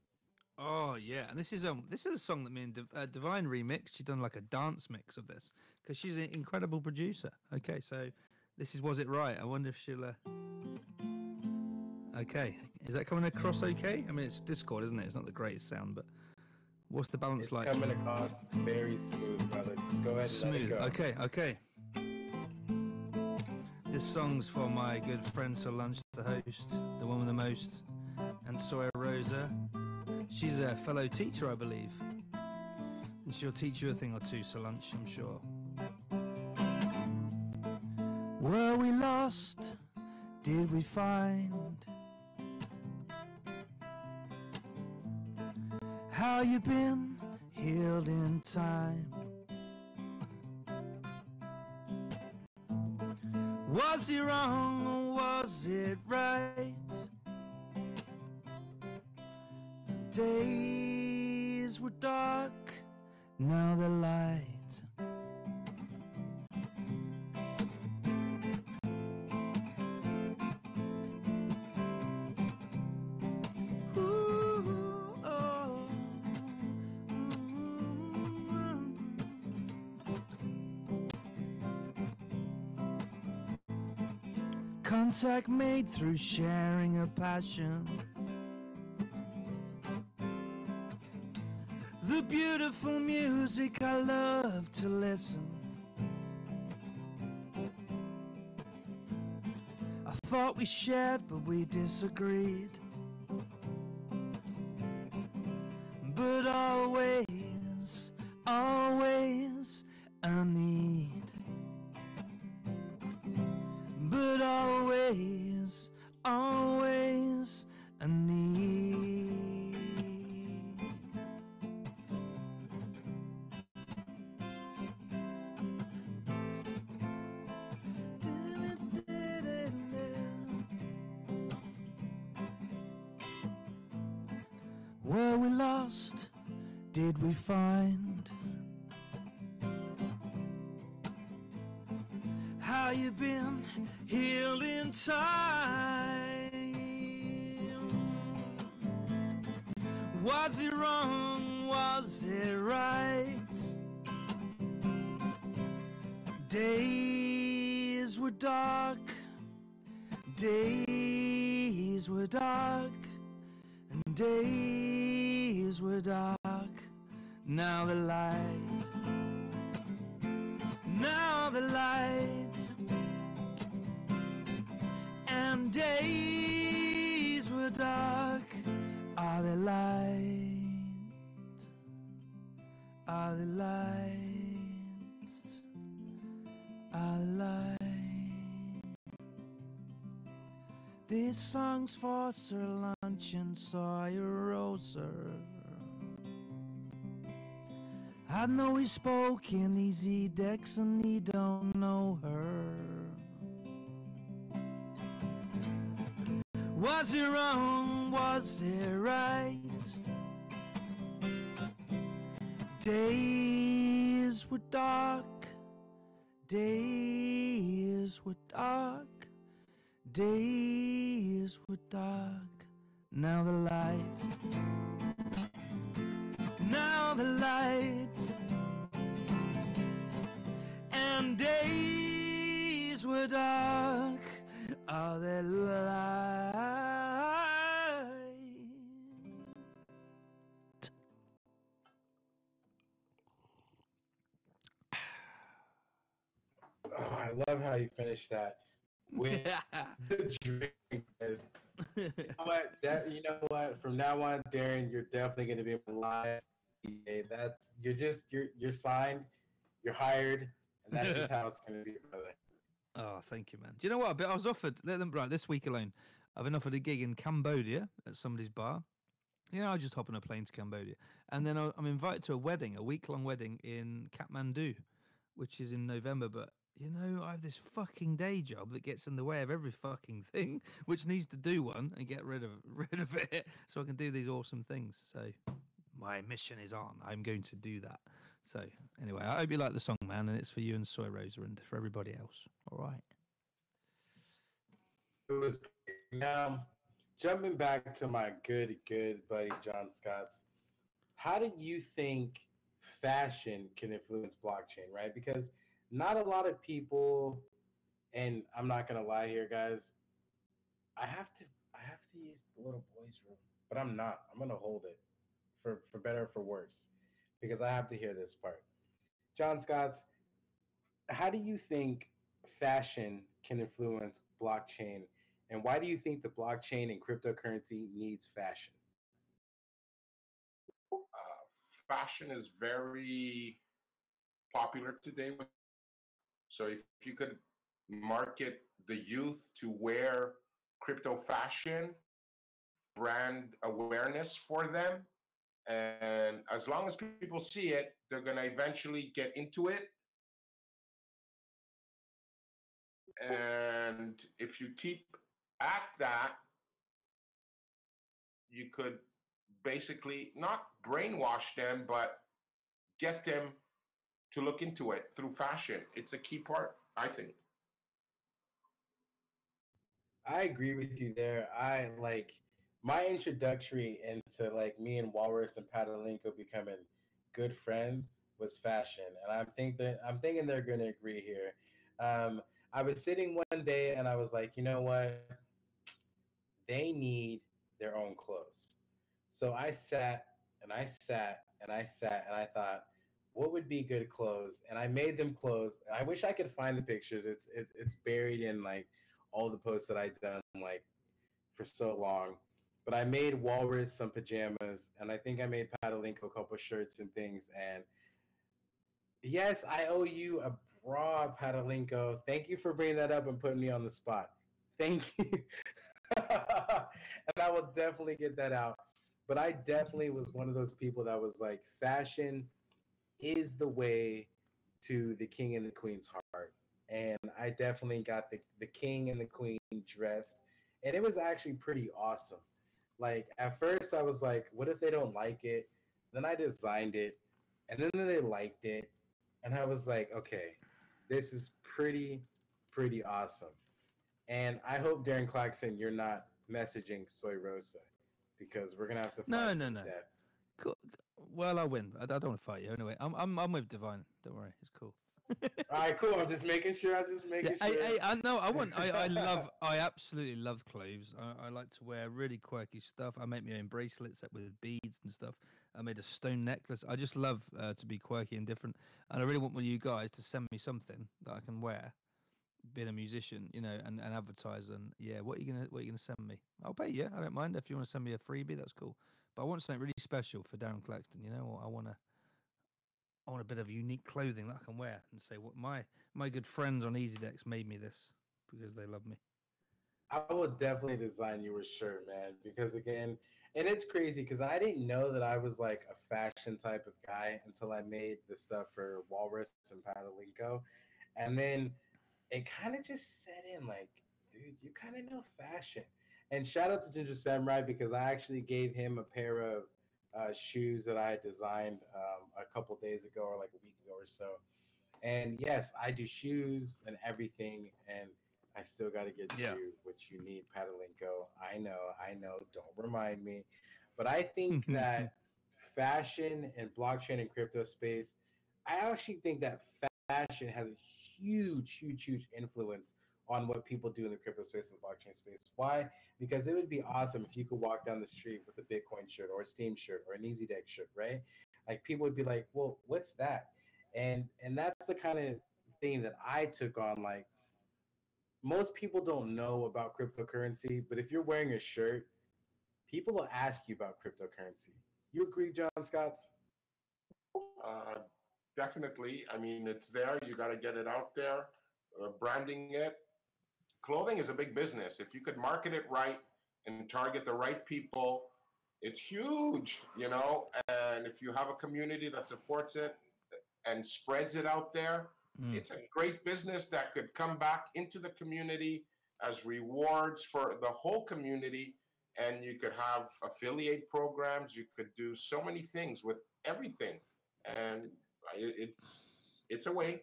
Oh yeah, and this is a song that me and Divine remixed. She's done like a dance mix of this because she's an incredible producer. Okay, so this is Was It Right? I wonder if she'll. Okay, is that coming across okay? I mean, it's Discord, isn't it? It's not the greatest sound, but what's the balance like? It's coming across very smooth, brother. Just go ahead and smooth. Let it go. Okay. This song's for my good friend Sirlunchthehost, the one with the most, and Soy Rosa. She's a fellow teacher, I believe. And she'll teach you a thing or two, Sirlunch, I'm sure. Were we lost? Did we find? How you been? Healed in time? Was it wrong or was it right? Days were dark, now they're light. Ooh, oh, Contact made through sharing a passion. The beautiful music I love to listen. I thought we shared, but we disagreed. But always, always a need. But always, always a need. Were we lost? Did we find? How you been healed in time? Was it wrong? Was it right? Days were dark. Days were dark. And days were dark. Now the light. Now the light. And days were dark. Are they light? Are they lights? Are they light? This song's for Sirlunch and Sawyer Roser. I know he spoke in EasyDex and he don't know her. Was it wrong? Was it right? Days were dark. Days were dark. Days were dark. Now the light. Now the light. And days were dark. Are they light? Oh, I love how you finished that with the drink. You know what? You know what? From now on, Darren, you're definitely going to be on live. That's you're signed, you're hired, and that's just how it's going to be, brother. Oh, thank you, man. Do you know what? I was offered right this week alone. I've been offered a gig in Cambodia at somebody's bar. You know, I just hop on a plane to Cambodia, and then I'm invited to a wedding, a week-long wedding in Kathmandu, which is in November. But you know, I have this fucking day job that gets in the way of every fucking thing, which needs to do one and get rid of it, so I can do these awesome things. So my mission is on. I'm going to do that. So anyway, I hope you like the song, man, and it's for you and Soy Rosa and for everybody else. All right. It was great. Now, jumping back to my good buddy John Scott's, how do you think fashion can influence blockchain, right? Because not a lot of people, and I'm not gonna lie here, guys, I have to use the little boy's room, but I'm not. I'm gonna hold it for better or for worse, because I have to hear this part. John Scott's, how do you think fashion can influence blockchain, and why do you think the blockchain and cryptocurrency needs fashion? Fashion is very popular today. So if you could market the youth to wear crypto fashion, brand awareness for them, and as long as people see it, they're going to eventually get into it. And if you keep at that, you could basically not brainwash them, but get them to look into it through fashion. It's a key part, I think. I agree with you there. I like my introductory into like me and Walrus and Patalinko becoming good friends was fashion, and I'm thinking they're going to agree here. I was sitting one day and I was like, you know what? They need their own clothes. So I sat and I sat and I sat and I thought, what would be good clothes? And I made them clothes. I wish I could find the pictures. It's buried in like all the posts that I've done like for so long. But I made Walrus some pajamas, and I think I made Patalinko a couple shirts and things. And yes, I owe you a bra, Patalinko. Thank you for bringing that up and putting me on the spot. Thank you. And I will definitely get that out. But I definitely was one of those people that was like, fashion is the way to the king and the queen's heart. And I definitely got the king and the queen dressed. And it was actually pretty awesome. Like, at first, I was like, what if they don't like it? Then I designed it. And then they liked it. And I was like, okay, this is pretty awesome. And I hope, Darren Clarkson, you're not messaging Soy Rosa because we're gonna have to No, fight no, to no. the death. Cool. Well, I win. I don't want to fight you anyway. I'm with Divine. Don't worry, it's cool. All right, cool. I'm just making sure. I'm just making Yeah, sure. I know. I absolutely love clothes. I like to wear really quirky stuff. I make my own bracelets with beads and stuff. I made a stone necklace. I just love to be quirky and different. And I really want one of you guys to send me something that I can wear, being a musician, and advertise. And yeah, what are you gonna send me? I'll pay you. I don't mind if you want to send me a freebie. That's cool. But I want something really special for Darren Claxton. I want a bit of unique clothing that I can wear and say what my good friends on EasyDex made me this because they love me. I will definitely design you a shirt, man. Because again, and it's crazy because I didn't know that I was like a fashion type of guy until I made the stuff for Walrus and Patalinko, and then it kind of just set in like, dude, you kind of know fashion. And shout out to Ginger Samurai because I actually gave him a pair of shoes that I had designed a couple days ago or like a week ago or so. And yes, I do shoes and everything, and I still got to get Yeah. you what you need, Patalinko. I know. Don't remind me, but I think that fashion and blockchain and crypto space, I actually think that fashion has a huge influence on what people do in the crypto space and the blockchain space. Why? Because it would be awesome if you could walk down the street with a Bitcoin shirt or a Steam shirt or an EasyDex shirt, right? Like people would be like, "Well, what's that?" And that's the kind of thing that I took on. Like most people don't know about cryptocurrency, but if you're wearing a shirt, people will ask you about cryptocurrency. You agree, John Scotts? Uh, Definitely. I mean, it's there. You got to get it out there, branding it. Clothing is a big business. If you could market it right and target the right people, it's huge, you know. And if you have a community that supports it and spreads it out there, Mm. it's a great business that could come back into the community as rewards for the whole community. And you could have affiliate programs. You could do so many things with everything, and it's a way.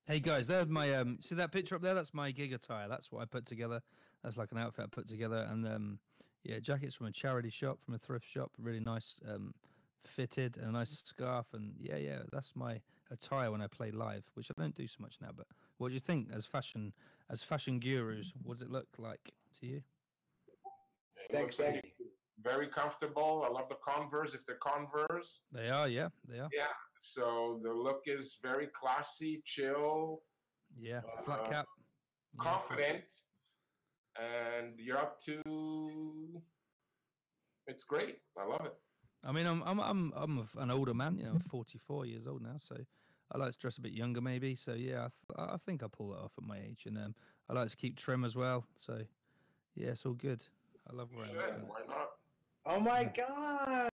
Hey guys, there's my see that picture up there? That's my gig attire. That's what I put together. That's like an outfit I put together, and yeah, jackets from a charity shop, from a thrift shop, really nice fitted, and a nice scarf, and yeah, that's my attire when I play live, which I don't do so much now. But what do you think as fashion gurus? What does it look like to you? It looks like Sexy. very comfortable. I love the Converse if they're Converse. They are, yeah, they are, Yeah. So the look is very classy, chill, yeah. Flat cap, yeah. confident, and you're up to. It's great. I love it. I mean, an older man. I'm 44 years old now, so I like to dress a bit younger, maybe. So yeah, I think I pull that off at my age, and I like to keep trim as well. So yeah, it's all good. I love wearing that Shit, kind of. why not? Oh my God!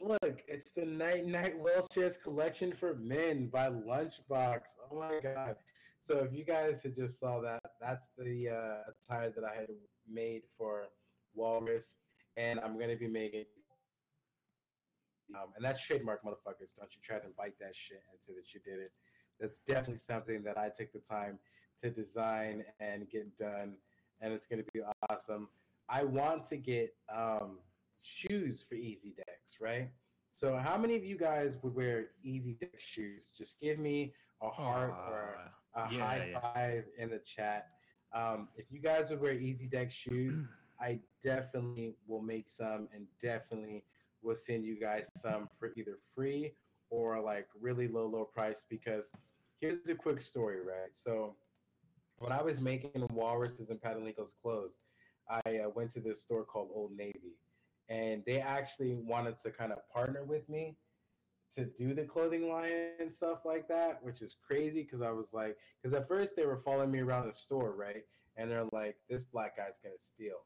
Look, it's the Night Night Wheelchairs collection for men by Lunchbox. Oh my God! So if you guys had just saw that, that's the attire that I had made for Walrus, and I'm gonna be making And that's trademark, motherfuckers. Don't you try to bite that shit and say that you did it. That's definitely something that I took the time to design and get done, and it's going to be awesome. I want to get shoes for EasyDex, right? So, how many of you guys would wear EasyDex shoes? Just give me a heart or a high five in the chat. If you guys would wear EasyDex shoes, I definitely will make some and definitely will send you guys some for either free or like really low price. Because here's a quick story, right? So when I was making Walrus's and Patalinko's clothes, I went to this store called Old Navy, and they actually wanted to kind of partner with me to do the clothing line and stuff like that, which is crazy because I was like, because at first they were following me around the store, right? And they're like, this black guy's gonna steal.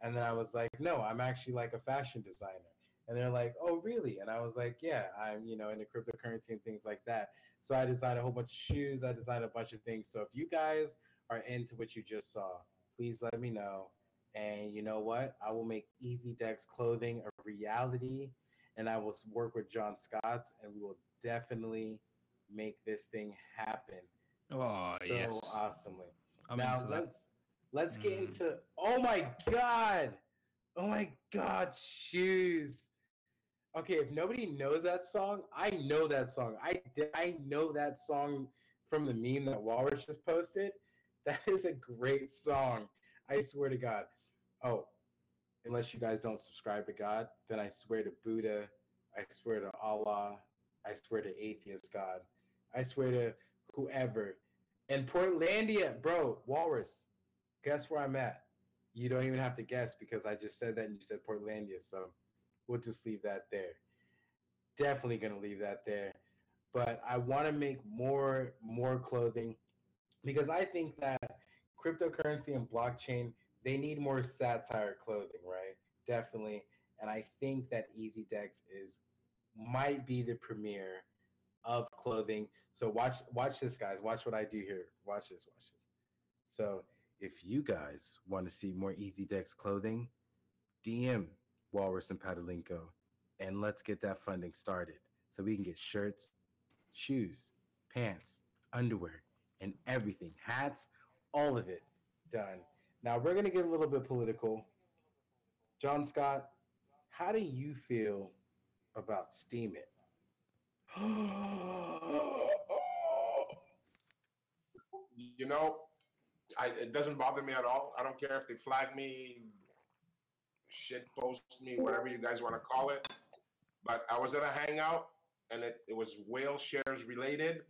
And then I was like, no, I'm actually like a fashion designer. And they're like, oh, really? And I was like, yeah, I'm, into cryptocurrency and things like that. So I designed a whole bunch of shoes. I designed a bunch of things. So if you guys are into what you just saw, please let me know. And you know what? I will make EasyDex clothing a reality, and I will work with John Scott, and we will definitely make this thing happen Oh, so yes. awesomely. I'm Now into that. let's get into. Oh my god, shoes. Okay, if nobody knows that song, I know that song. I know that song from the meme that Walrus just posted. That is a great song. I swear to God. Oh, unless you guys don't subscribe to God, then I swear to Buddha, I swear to Allah, I swear to atheist God, I swear to whoever. And Portlandia, bro, Walrus, guess where I'm at? You don't even have to guess because I just said that and you said Portlandia, so we'll just leave that there. Definitely gonna leave that there. But I want to make more clothing because I think that cryptocurrency and blockchain, they need more satire clothing, right? Definitely. And I think that EasyDex is might be the premiere of clothing. So watch this, guys. Watch what I do here. Watch this. So if you guys want to see more EasyDex clothing, DM Walrus and Patalinko, and let's get that funding started so we can get shirts, shoes, pants, underwear, and everything, hats, all of it done. Now we're gonna get a little bit political. John Scott, how do you feel about Steemit? You know, it doesn't bother me at all. I don't care if they flag me, shit post me, whatever you guys want to call it. But I was at a hangout and it was whale shares related,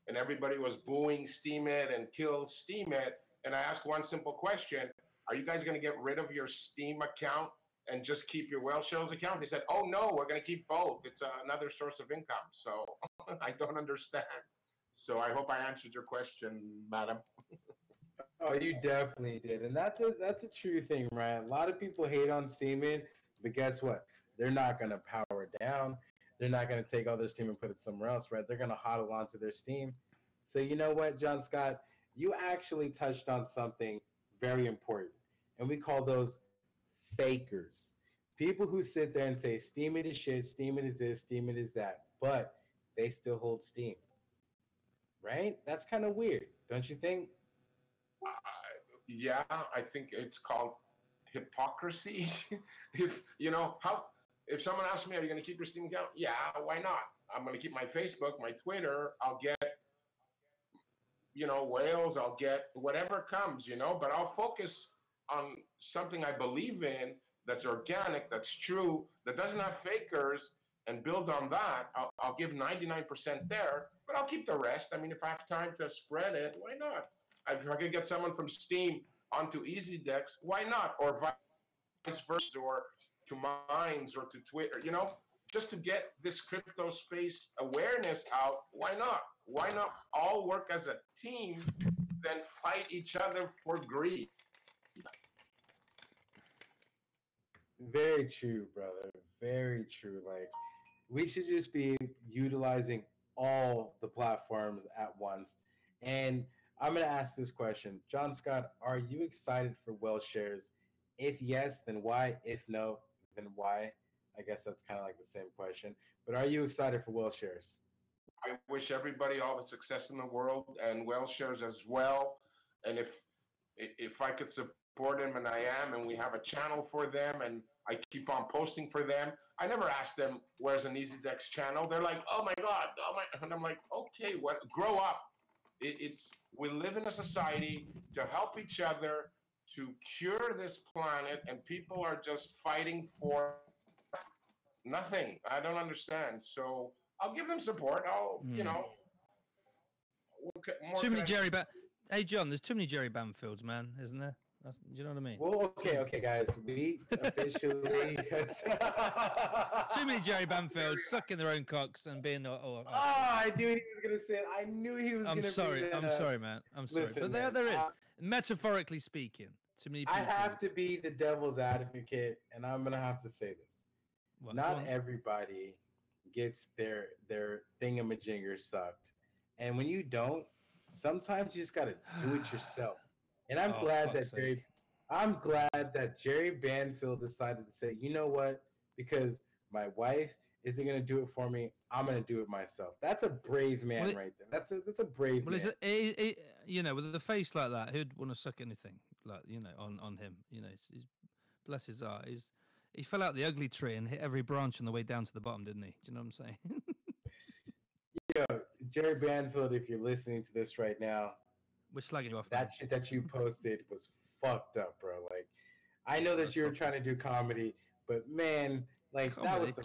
and everybody was booing Steemit and kill Steemit. And I asked one simple question: are you guys going to get rid of your Steam account and just keep your whale shares account? They said, oh no, we're going to keep both. It's another source of income. So I don't understand. So I hope I answered your question, madam. Oh, you definitely did, and that's a true thing, right? A lot of people hate on Steemit, but guess what? They're not gonna power it down. They're not gonna take all their Steam and put it somewhere else, right? They're gonna hodl onto their Steam. So you know what, John Scott, you actually touched on something very important, and we call those fakers. People who sit there and say Steemit is shit, Steemit is this, Steemit is that, but they still hold Steam, right? That's kind of weird, don't you think? Yeah, I think it's called hypocrisy. If you know how, if someone asks me, "Are you going to keep your Steam account?" Yeah, why not? I'm going to keep my Facebook, my Twitter. I'll get, whales. I'll get whatever comes, but I'll focus on something I believe in, that's organic, that's true, that doesn't have fakers, and build on that. I'll give 99% there, but I'll keep the rest. I mean, if I have time to spread it, why not? If I could get someone from Steam onto EasyDex, why not? Or vice versa, or to Minds or to Twitter, just to get this crypto space awareness out, why not? Why not all work as a team, then fight each other for greed? Very true, brother. Very true. Like, we should just be utilizing all the platforms at once. And I'm going to ask this question. John Scott, are you excited for Well Shares? If yes, then why? If no, then why? I guess that's kind of like the same question. But are you excited for Well Shares? I wish everybody all the success in the world and well shares as well. And if I could support them, and I am, and we have a channel for them, and I keep on posting for them. I never ask them where's an EasyDex channel. They're like, oh my god, oh my, and I'm like, okay, what? Grow up. It's we live in a society to help each other to cure this planet, and people are just fighting for nothing. I don't understand. So I'll give them support. I'll, you know, more Too many can I- Jerry Hey, John, there's too many Jerry Banfields, man, isn't there? Do you know what I mean? Well, okay, guys. We officially. Too many Jerry Banfields sucking their own cocks and being. I knew he was gonna say it. I knew he was I'm gonna. sorry. I'm sorry, man. I'm sorry. Listen, But man, there is, metaphorically speaking, too many I people. have to be the devil's advocate, and I'm gonna have to say this. Well, Not everybody gets their thingamajigger sucked, and when you don't, sometimes you just gotta do it yourself. And I'm glad that Jerry Banfield decided to say, you know what? Because my wife isn't gonna do it for me, I'm gonna do it myself. That's a brave man right there. That's a brave man. Well, is it, you know, with a face like that, who'd want to suck anything like, you know, on him? You know, he's bless his heart. He fell out the ugly tree and hit every branch on the way down to the bottom, didn't he? Do you know what I'm saying? Yo, Jerry Banfield, if you're listening to this right now, we're slagging you off. That shit that you posted was fucked up, bro. Like, I know that you were trying to do comedy, but man, like that was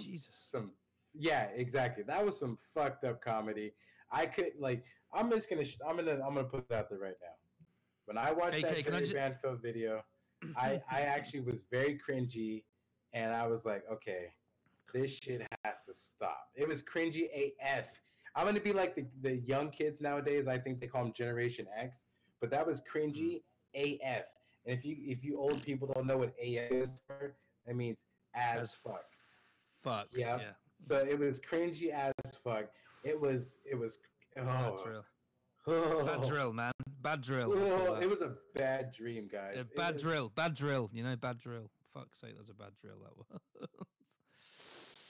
some yeah, exactly. That was some fucked up comedy. I could like, I'm gonna put it out there right now. When I watched that Jerry Banfield video, I actually was very cringy, and I was like, okay, this shit has to stop. It was cringy AF. I'm gonna be like the young kids nowadays. I think they call them Generation X, but that was cringy AF. And if you old people don't know what AF is for, that means as fuck. Fuck. Yeah. So it was cringy as fuck. It was. Bad drill. Bad drill, man. Bad drill. It was a bad dream, guys. Bad drill. Bad drill. You know, bad drill. Fuck's sake, that was a bad drill. That was.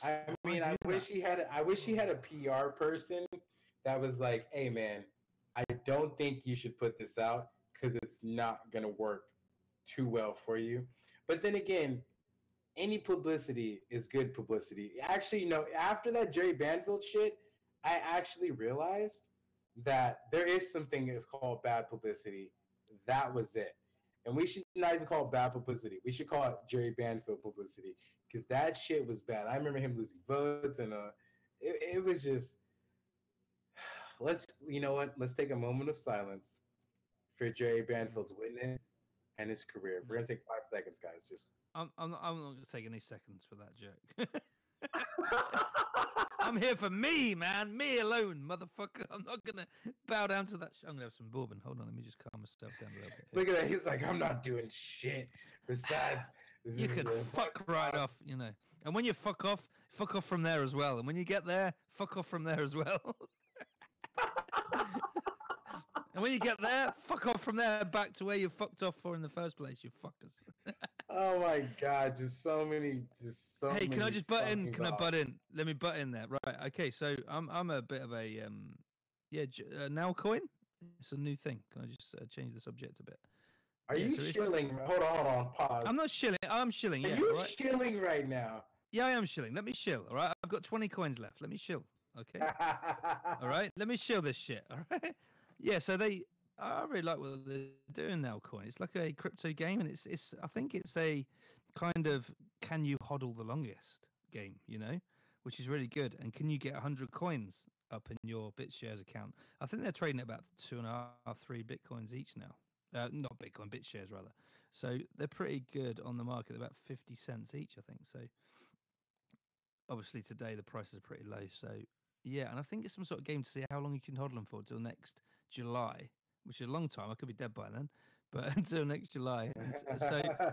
I mean, I wish he had a PR person that was like, "Hey, man, I don't think you should put this out because it's not gonna work too well for you." But then again, any publicity is good publicity. Actually, you know, after that Jerry Banfield shit, I actually realized that there is something that's called bad publicity. That was it. And we should not even call it bad publicity. We should call it Jerry Banfield publicity because that shit was bad. I remember him losing votes, and it was just. You know what? Let's take a moment of silence for Jerry Banfield's witness and his career. We're gonna take 5 seconds, guys. Just. I'm not gonna take any seconds for that joke. I'm here for me, man. Me alone, motherfucker. I'm not gonna bow down to that. I'm gonna have some bourbon. Hold on, let me just calm myself down a little bit. Look at that. He's like, I'm not doing shit. Besides, you can fuck right off, you know. And when you fuck off from there as well. And when you get there, fuck off from there as well. And when you get there, fuck off from there back to where you fucked off for in the first place, you fuckers. Oh my god, just so many. Hey, can I just butt in? Can I butt in? Let me butt in there. Right. Okay. So I'm a bit of a now coin. It's a new thing. Can I just change the subject a bit? Are you shilling? Hold on. Pause. I'm not shilling. I'm shilling. Are you shilling right now? Yeah, I am shilling. Let me shill. All right. I've got 20 coins left. Let me shill. Okay. All right. Let me shill this shit. All right. Yeah. So I really like what they're doing now, coin. It's like a crypto game, and it's. I think it's a kind of can you hodl the longest game, you know, which is really good. And can you get 100 coins up in your BitShares account? I think they're trading at about 2.5, 3 Bitcoins each now. Not Bitcoin, BitShares rather. So they're pretty good on the market. They're about 50 cents each, I think. So obviously today the prices are pretty low. So yeah, and I think it's some sort of game to see how long you can hodl them for till next July, which is a long time. I could be dead by then, but until next July. And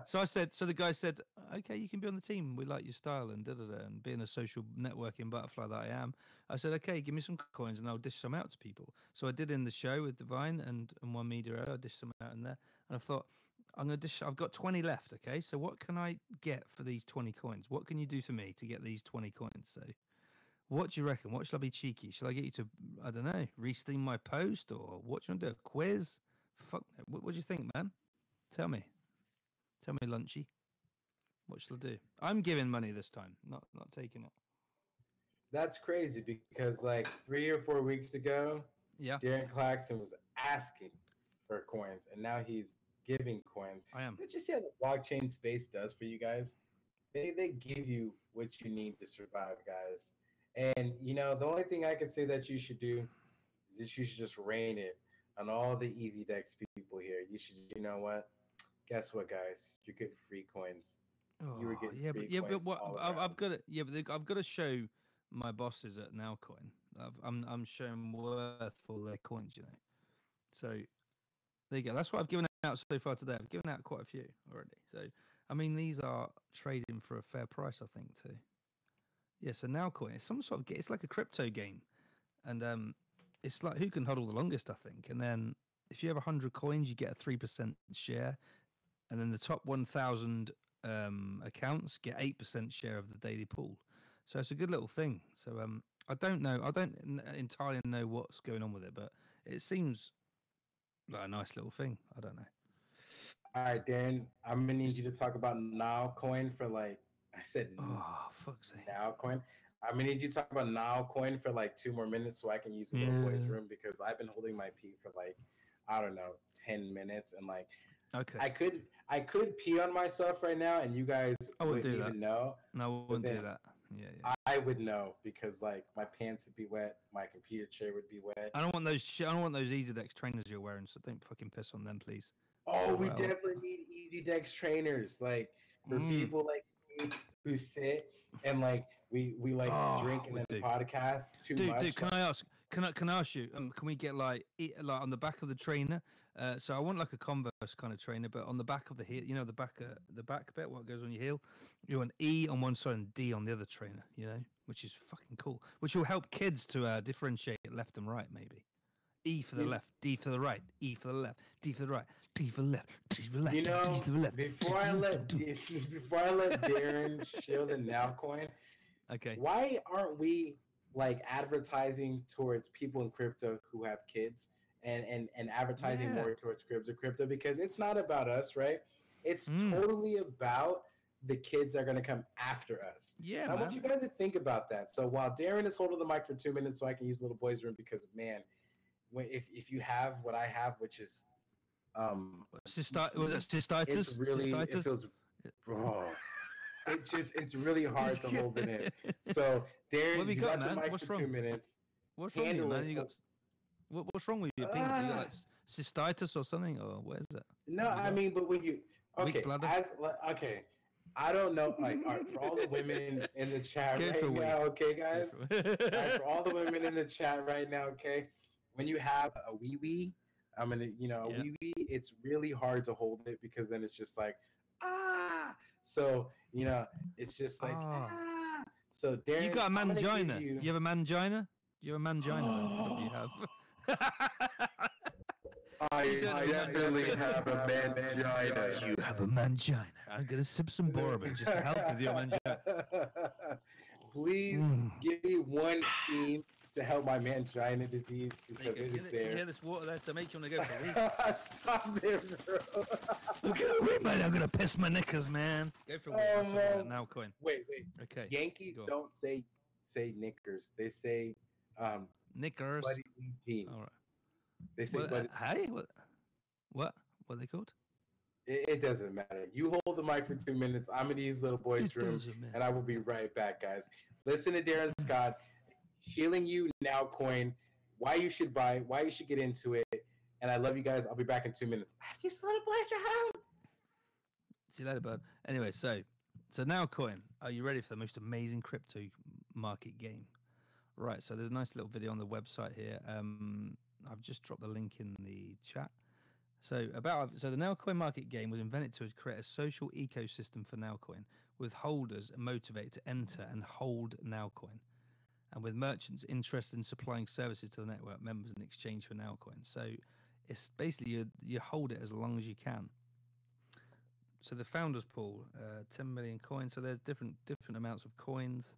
so I said, so the guy said, okay, you can be on the team. We like your style and and being a social networking butterfly that I am. I said, okay, give me some coins and I'll dish some out to people. So I did in the show with Divine and One Media. I dished some out in there. And I thought, I've got 20 left. Okay, so what can I get for these 20 coins? What can you do for me to get these 20 coins? So, what do you reckon? What should I be cheeky? Should I get you to, I don't know, re-steam my post, or what do you want to do? A quiz? Fuck. What do you think, man? Tell me, Lunchy. What shall I do? I'm giving money this time, not taking it. That's crazy because like 3 or 4 weeks ago, Yeah, Darren Claxton was asking for coins, and now he's giving coins. I am. Let's just see how the blockchain space does for you guys. They give you what you need to survive, guys. And the only thing I can say that you should do is that you should just rain it on all the EasyDex people here. You should, you know what? Guess what, guys? You're getting free coins. You were Oh, getting yeah, free but coins what all I've around. got to, yeah, but I've got to show my bosses at Nowcoin. I'm showing worth for their coins, So there you go. That's what I've given out so far today. I've given out quite a few already. So I mean, these are trading for a fair price, I think, too. Yeah. So Nowcoin, it's some sort of it's like a crypto game, and it's like who can hodl the longest, I think. And then if you have 100 coins, you get a 3% share, and then the top 1,000 accounts get 8% share of the daily pool. So it's a good little thing. So I don't know. I don't entirely know what's going on with it, but it seems like a nice little thing. I don't know. All right, Darren, I'm gonna need you to talk about Now Coin for like I said Oh, fuck's sake. Now Coin. I'm gonna need you to talk about Now Coin for like 2 more minutes so I can use the little boys Yeah. room because I've been holding my pee for like I don't know 10 minutes and like Okay. I could pee on myself right now and you guys I wouldn't wouldn't do that. even know. No, I But wouldn't do then that. Yeah. I would know because like my pants would be wet, my computer chair would be wet. I don't want those. I don't want those EasyDex trainers you're wearing. So don't fucking piss on them, please. Oh, we Well, definitely need EasyDex trainers, like for people like me who sit and like we like drink and we then do. podcast too Dude, much. can I ask? Can I ask you? Can we get like on the back of the trainer? So I want like a Converse kind of trainer, but on the back of the heel, the back bit, what goes on your heel, you want E on one side and D on the other trainer, which is fucking cool. Which will help kids to differentiate left and right, maybe. E for the left, D for the right, E for the left, D for the right, D for the left, D for the left, You D know, for the left. before I let Darren show the Now Coin, Okay. why aren't we like advertising towards people in crypto who have kids and advertising Yeah. more towards crypto because it's not about us, right? It's Mm. totally about the kids that are going to come after us. Yeah, And I want man. you guys to think about that. So while Darren is holding the mic for 2 minutes so I can use little boy's room because man, if you have what I have, which is Was it cystitis? it's really it Cystitis? feels it's really hard to hold it in. So Darren, What have you you got, got the man? mic What's for wrong? 2 minutes. What's wrong with you, Handle man? it. You got what's wrong with your penis? You got like cystitis or something, or what is it? No, What you I got? mean, but when you Weak bladder? okay, I don't know. Like, all right, for all the women in the chat Go for right a now, okay, guys. Go for All right, for all the women in the chat right now, okay. When you have a wee wee, a Yeah. wee wee, it's really hard to hold it because then it's just like ah. So it's just like Ah. ah. So Darren, You got a I'm gonna give mangina. You have a mangina? You have a mangina then? Is that what you have? I You don't have a definitely mangina. have a mangina. You have a mangina. I'm gonna sip some bourbon just to help with your mangina. Please give me one steam to help my mangina disease because it is Can you there. hear this water there to make you want to go for a wee? Stop it, bro. Look at me, man. I'm gonna piss my knickers, man. Go for a wee. Oh, I'm talking about man. now coin. Wait. Okay. Yankees Go on. don't say knickers. They say Knickers. buddy jeans. All right. They say Well, buddy. hey, what are they called? It doesn't matter. You hold the mic for 2 minutes. I'm gonna use little boy's It room, doesn't matter. and I will be right back, guys. Listen to Darren Scott healing you now coin, why you should buy, why you should get into it, and I love you guys. I'll be back in 2 minutes. Just little boys are home. See you later, bud. Anyway, so now coin. Are you ready for the most amazing crypto market game? Right. So there's a nice little video on the website here. I've just dropped the link in the chat. So the Nowcoin market game was invented to create a social ecosystem for Nowcoin, with holders motivated to enter and hold Nowcoin, and with merchants interested in supplying services to the network members in exchange for Nowcoin. So it's basically you hold it as long as you can. So the founders pool, 10 million coins. So there's different amounts of coins.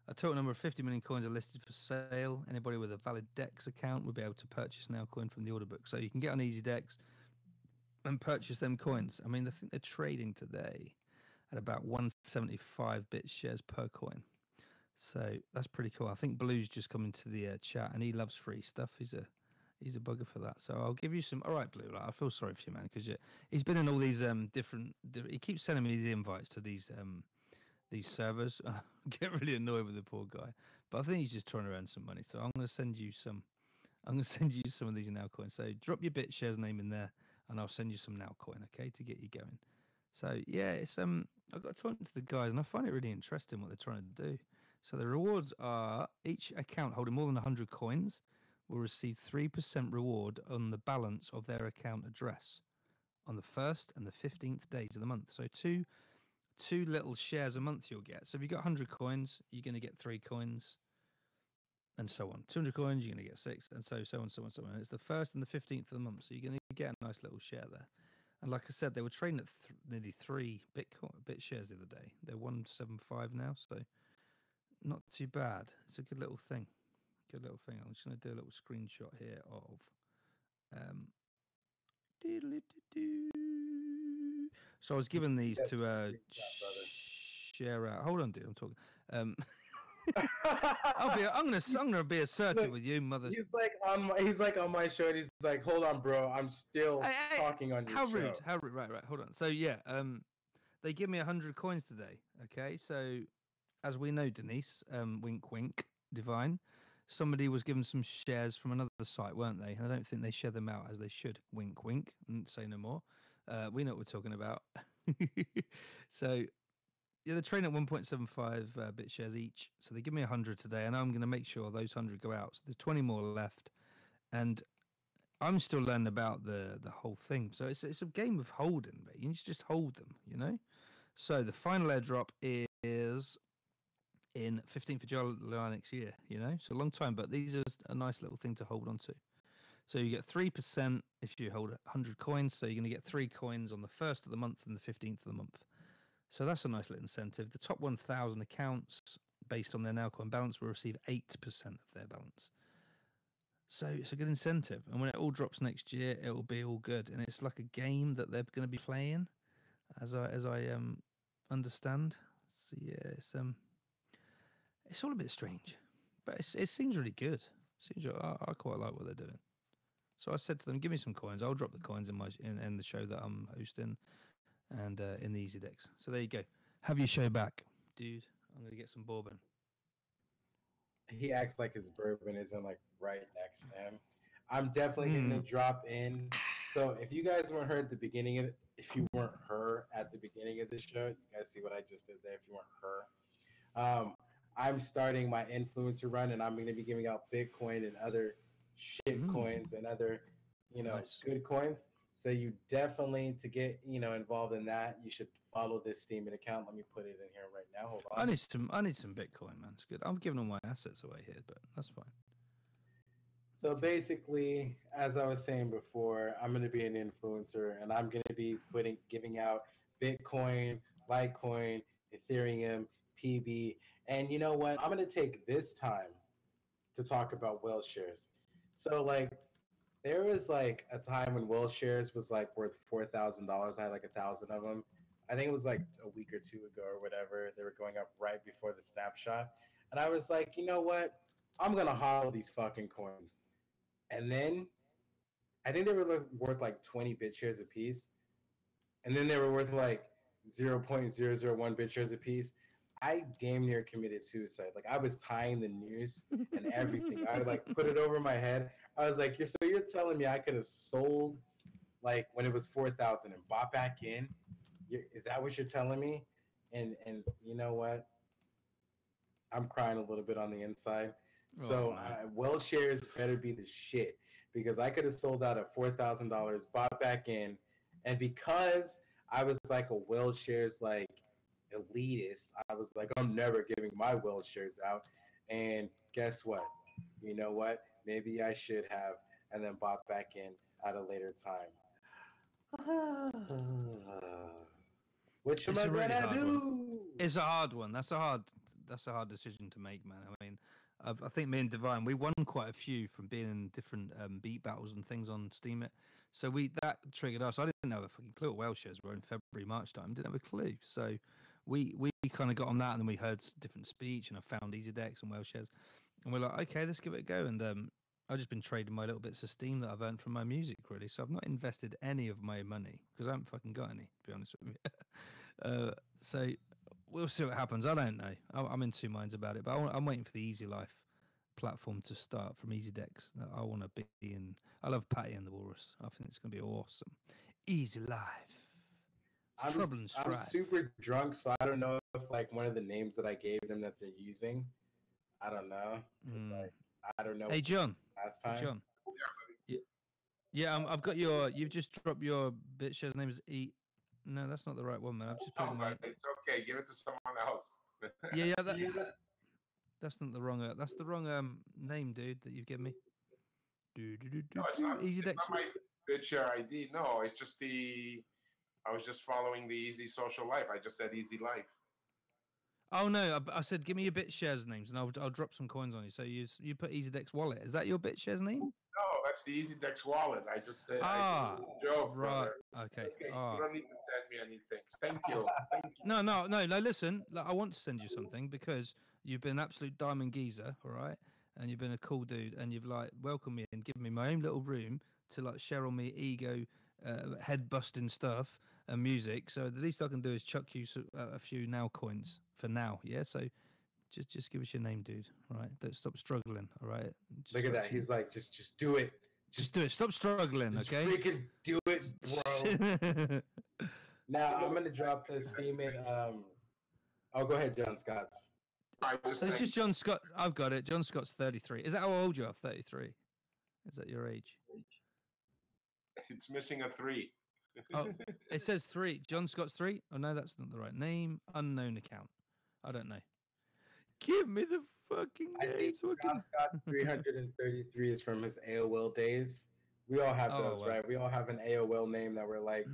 A total number of 50 million coins are listed for sale. Anybody with a valid Dex account will be able to purchase Now Coin from the order book. So you can get on EasyDex and purchase them coins. I mean, I think they're trading today at about 175 bit shares per coin. So that's pretty cool. I think Blue's just come into the chat, and he loves free stuff. He's a bugger for that. So I'll give you some. All right, Blue. I feel sorry for you, man, because he's been in all these different. He keeps sending me the invites to these servers. I get really annoyed with the poor guy, but I think he's just trying to earn some money. So I'm going to send you some. I'm going to send you some of these Now coins. So drop your BitShares name in there, and I'll send you some Now coin, okay, to get you going. So yeah, it's I've got talking to the guys, and I find it really interesting what they're trying to do. So the rewards are each account holding more than 100 coins will receive 3% reward on the balance of their account address on the 1st and the 15th days of the month. So two little shares a month you'll get. So if you've got 100 coins, you're going to get 3 coins, and so on. 200 coins, you're going to get 6, and so on. And it's the 1st and the 15th of the month, so you're going to get a nice little share there. And like I said, they were trading at nearly 3 bit shares the other day. They're 175 now, so not too bad. It's a good little thing. Good little thing. I'm just going to do a little screenshot here of so I was given these to share out. Hold on, dude. I'm talking. I'm gonna be assertive with you, mother. He's like on my show. And he's like, hold on, bro. I'm still talking on your show. How rude. Right. Hold on. So yeah, they give me 100 coins today. Okay. So as we know, Denise, wink, wink, divine. Somebody was given some shares from another site, weren't they? And I don't think they share them out as they should. Wink, wink, and say no more. We know what we're talking about. So, yeah, they're trading at 1.75 bit shares each. So they give me 100 today, and I'm going to make sure those 100 go out. So there's 20 more left, and I'm still learning about the whole thing. So it's a game of holding, but you need to just hold them, you know. So the final airdrop is in 15th of July next year, you know, so a long time, but these are a nice little thing to hold on to. So you get 3% if you hold 100 coins, so you're going to get 3 coins on the 1st of the month and the 15th of the month. So that's a nice little incentive. The top 1,000 accounts, based on their Now coin balance, will receive 8% of their balance. So it's a good incentive, and when it all drops next year, it will be all good. And it's like a game that they're going to be playing, as I understand. So yeah, it's all a bit strange, but it seems really good. I quite like what they're doing. So I said to them, give me some coins. I'll drop the coins in the show that I'm hosting and in the EasyDex. So there you go. Have your show back, dude. I'm going to get some bourbon. He acts like his bourbon isn't like right next to him. I'm definitely going to drop in. So if you guys weren't heard at the beginning of if you weren't her at the beginning of this show, you guys see what I just did there. If you weren't her, I'm starting my influencer run, and I'm going to be giving out Bitcoin and other shit coins and other, good coins. So you definitely, to get, involved in that, you should follow this Steemit account. Let me put it in here right now. Hold on. I need some Bitcoin, man. It's good. I'm giving all my assets away here, but that's fine. So basically, as I was saying before, I'm going to be an influencer, and I'm going to be giving out Bitcoin, Litecoin, Ethereum, PB. And you know what? I'm going to take this time to talk about Well shares. So, there was, a time when Well shares was, worth $4,000. I had, 1,000 of them. I think it was, a week or two ago or whatever. They were going up right before the snapshot. And I was like, you know what? I'm going to hodl these fucking coins. And then, I think they were worth, 20 bit shares a piece. And then they were worth, 0.001 bit shares a piece. I damn near committed suicide. I was tying the noose and everything. I put it over my head. I was like, you're telling me I could have sold when it was 4,000 and bought back in? Is that what you're telling me? And you know what? I'm crying a little bit on the inside. So Well shares better be the shit, because I could have sold out at $4,000, bought back in, and because I was a Well shares elitist, I was like, I'm never giving my Well shares out. And guess what? You know what? Maybe I should have, and then bought back in at a later time. What am It's I a really gonna hard do? It's a hard one. That's a hard decision to make, man. I mean, I think me and Divine, we won quite a few from being in different beat battles and things on Steemit. So that triggered us. I didn't have a fucking clue what Welshers were in February, March time. Didn't have a clue. So we kind of got on that, and then we heard different speech, and I found EasyDex and Welshers, and we're like, okay, let's give it a go. And I've just been trading my little bits of Steam that I've earned from my music, really. So I've not invested any of my money because I haven't fucking got any, to be honest with you. So we'll see what happens. I don't know. I'm in two minds about it, but I'm waiting for the Easy Life platform to start from EasyDex. I want to be in. I love Patty and the Walrus. I think it's going to be awesome. Easy Life. Trouble and strife. I'm super drunk, so I don't know if like one of the names that I gave them that they're using. I don't know. Like, I don't know. Hey John. Last time. John. Yeah, I've got your. You've just dropped your BitShare's name is E. No, that's not the right one, man. I've just put No, but it's okay. Give it to someone else. Yeah, that's not the wrong. That's the wrong name, dude. That you've given me. No, it's not. EasyDex. It's not my BitShare ID. No, it's just I was just following the Easy Social Life. I just said Easy Life. Oh no, I said give me your BitShares names and I'll drop some coins on you. So you put EasyDex wallet. Is that your BitShares name? No, that's the EasyDex wallet. I just said. Ah, joke, right. brother. Okay. You Ah. don't need to send me anything. Thank you. Thank you. No. Listen, like, I want to send you something because you've been an absolute diamond geezer, all right? And you've been a cool dude, and you've like welcomed me and given me my own little room to like share all my ego, head busting stuff and music. So the least I can do is chuck you a few now coins for now. Yeah. So just give us your name, dude. All right. Don't stop struggling. All right. Look at that. He's like, just do it. Just do it. Stop struggling. Just Okay. freaking do it, bro. Now I'm gonna drop the Steemit. Oh, go ahead, John Scott. So it's just John Scott. I've got it. John Scott's 33. Is that how old you are? 33. Is that your age? It's missing a 3. Oh, it says 3. John Scott's 3. Oh no, that's not the right name. Unknown account. I don't know. Give me the fucking names. John Scott 333 is from his AOL days. We all have those, right? We all have an AOL name that we're like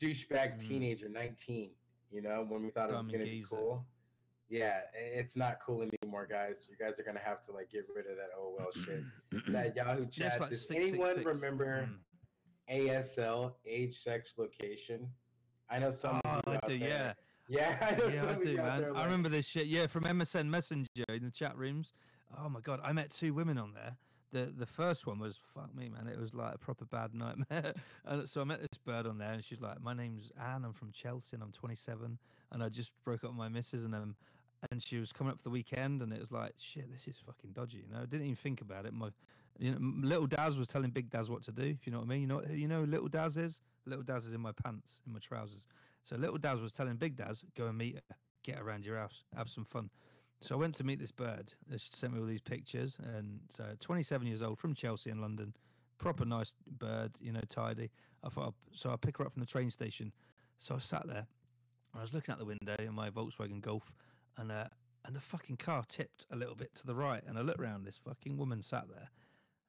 douchebag teenager 19. You know, when we thought it was gonna be cool. Yeah, it's not cool anymore, guys. You guys are gonna have to like get rid of that AOL shit. That Yahoo chat. Like Does anyone remember ASL, age, sex, location? I know some. Oh, I do. Yeah. Yeah, I know some I do, man. there, like... I remember this shit. Yeah, from MSN Messenger in the chat rooms. Oh my god, I met 2 women on there. The first one was fuck me, man. It was like a proper bad nightmare. And so I met this bird on there, and she's like, "My name's Anne. I'm from Chelsea, and I'm 27, and I just broke up with my missus, and she was coming up for the weekend, and it was like, shit, this is fucking dodgy, you know. I didn't even think about it. Little Daz was telling Big Daz what to do, if you know what I mean. You know who Little Daz is? Little Daz is in my pants, in my trousers. So Little Daz was telling Big Daz, go and meet her, get around your house, have some fun. So I went to meet this bird. She sent me all these pictures, and so 27 years old from Chelsea in London, proper nice bird, you know, tidy. So I pick her up from the train station. So I sat there, and I was looking out the window in my Volkswagen Golf, and the fucking car tipped a little bit to the right, and I looked around. This fucking woman sat there,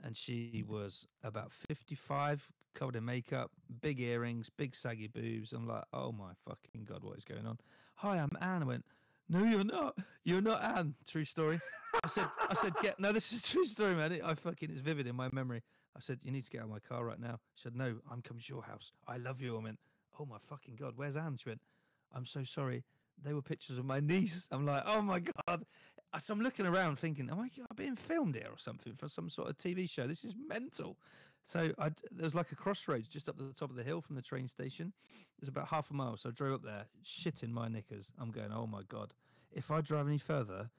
and she was about 55, covered in makeup, big earrings, big saggy boobs. I'm like, oh my fucking god, what is going on? Hi, I'm Anne. I went, no, you're not. You're not Anne. True story. I said, no, this is a true story, man. It's vivid in my memory. I said, you need to get out of my car right now. She said, no, I'm coming to your house. I love you. I went, oh my fucking god, where's Anne? She went, I'm so sorry. They were pictures of my niece. I'm like, oh my god. So I'm looking around thinking, am I being filmed here or something for some sort of TV show? This is mental. So there was like a crossroads just up the top of the hill from the train station. It was about half a mile. So I drove up there, shit in my knickers. I'm going, oh my god. If I drive any further,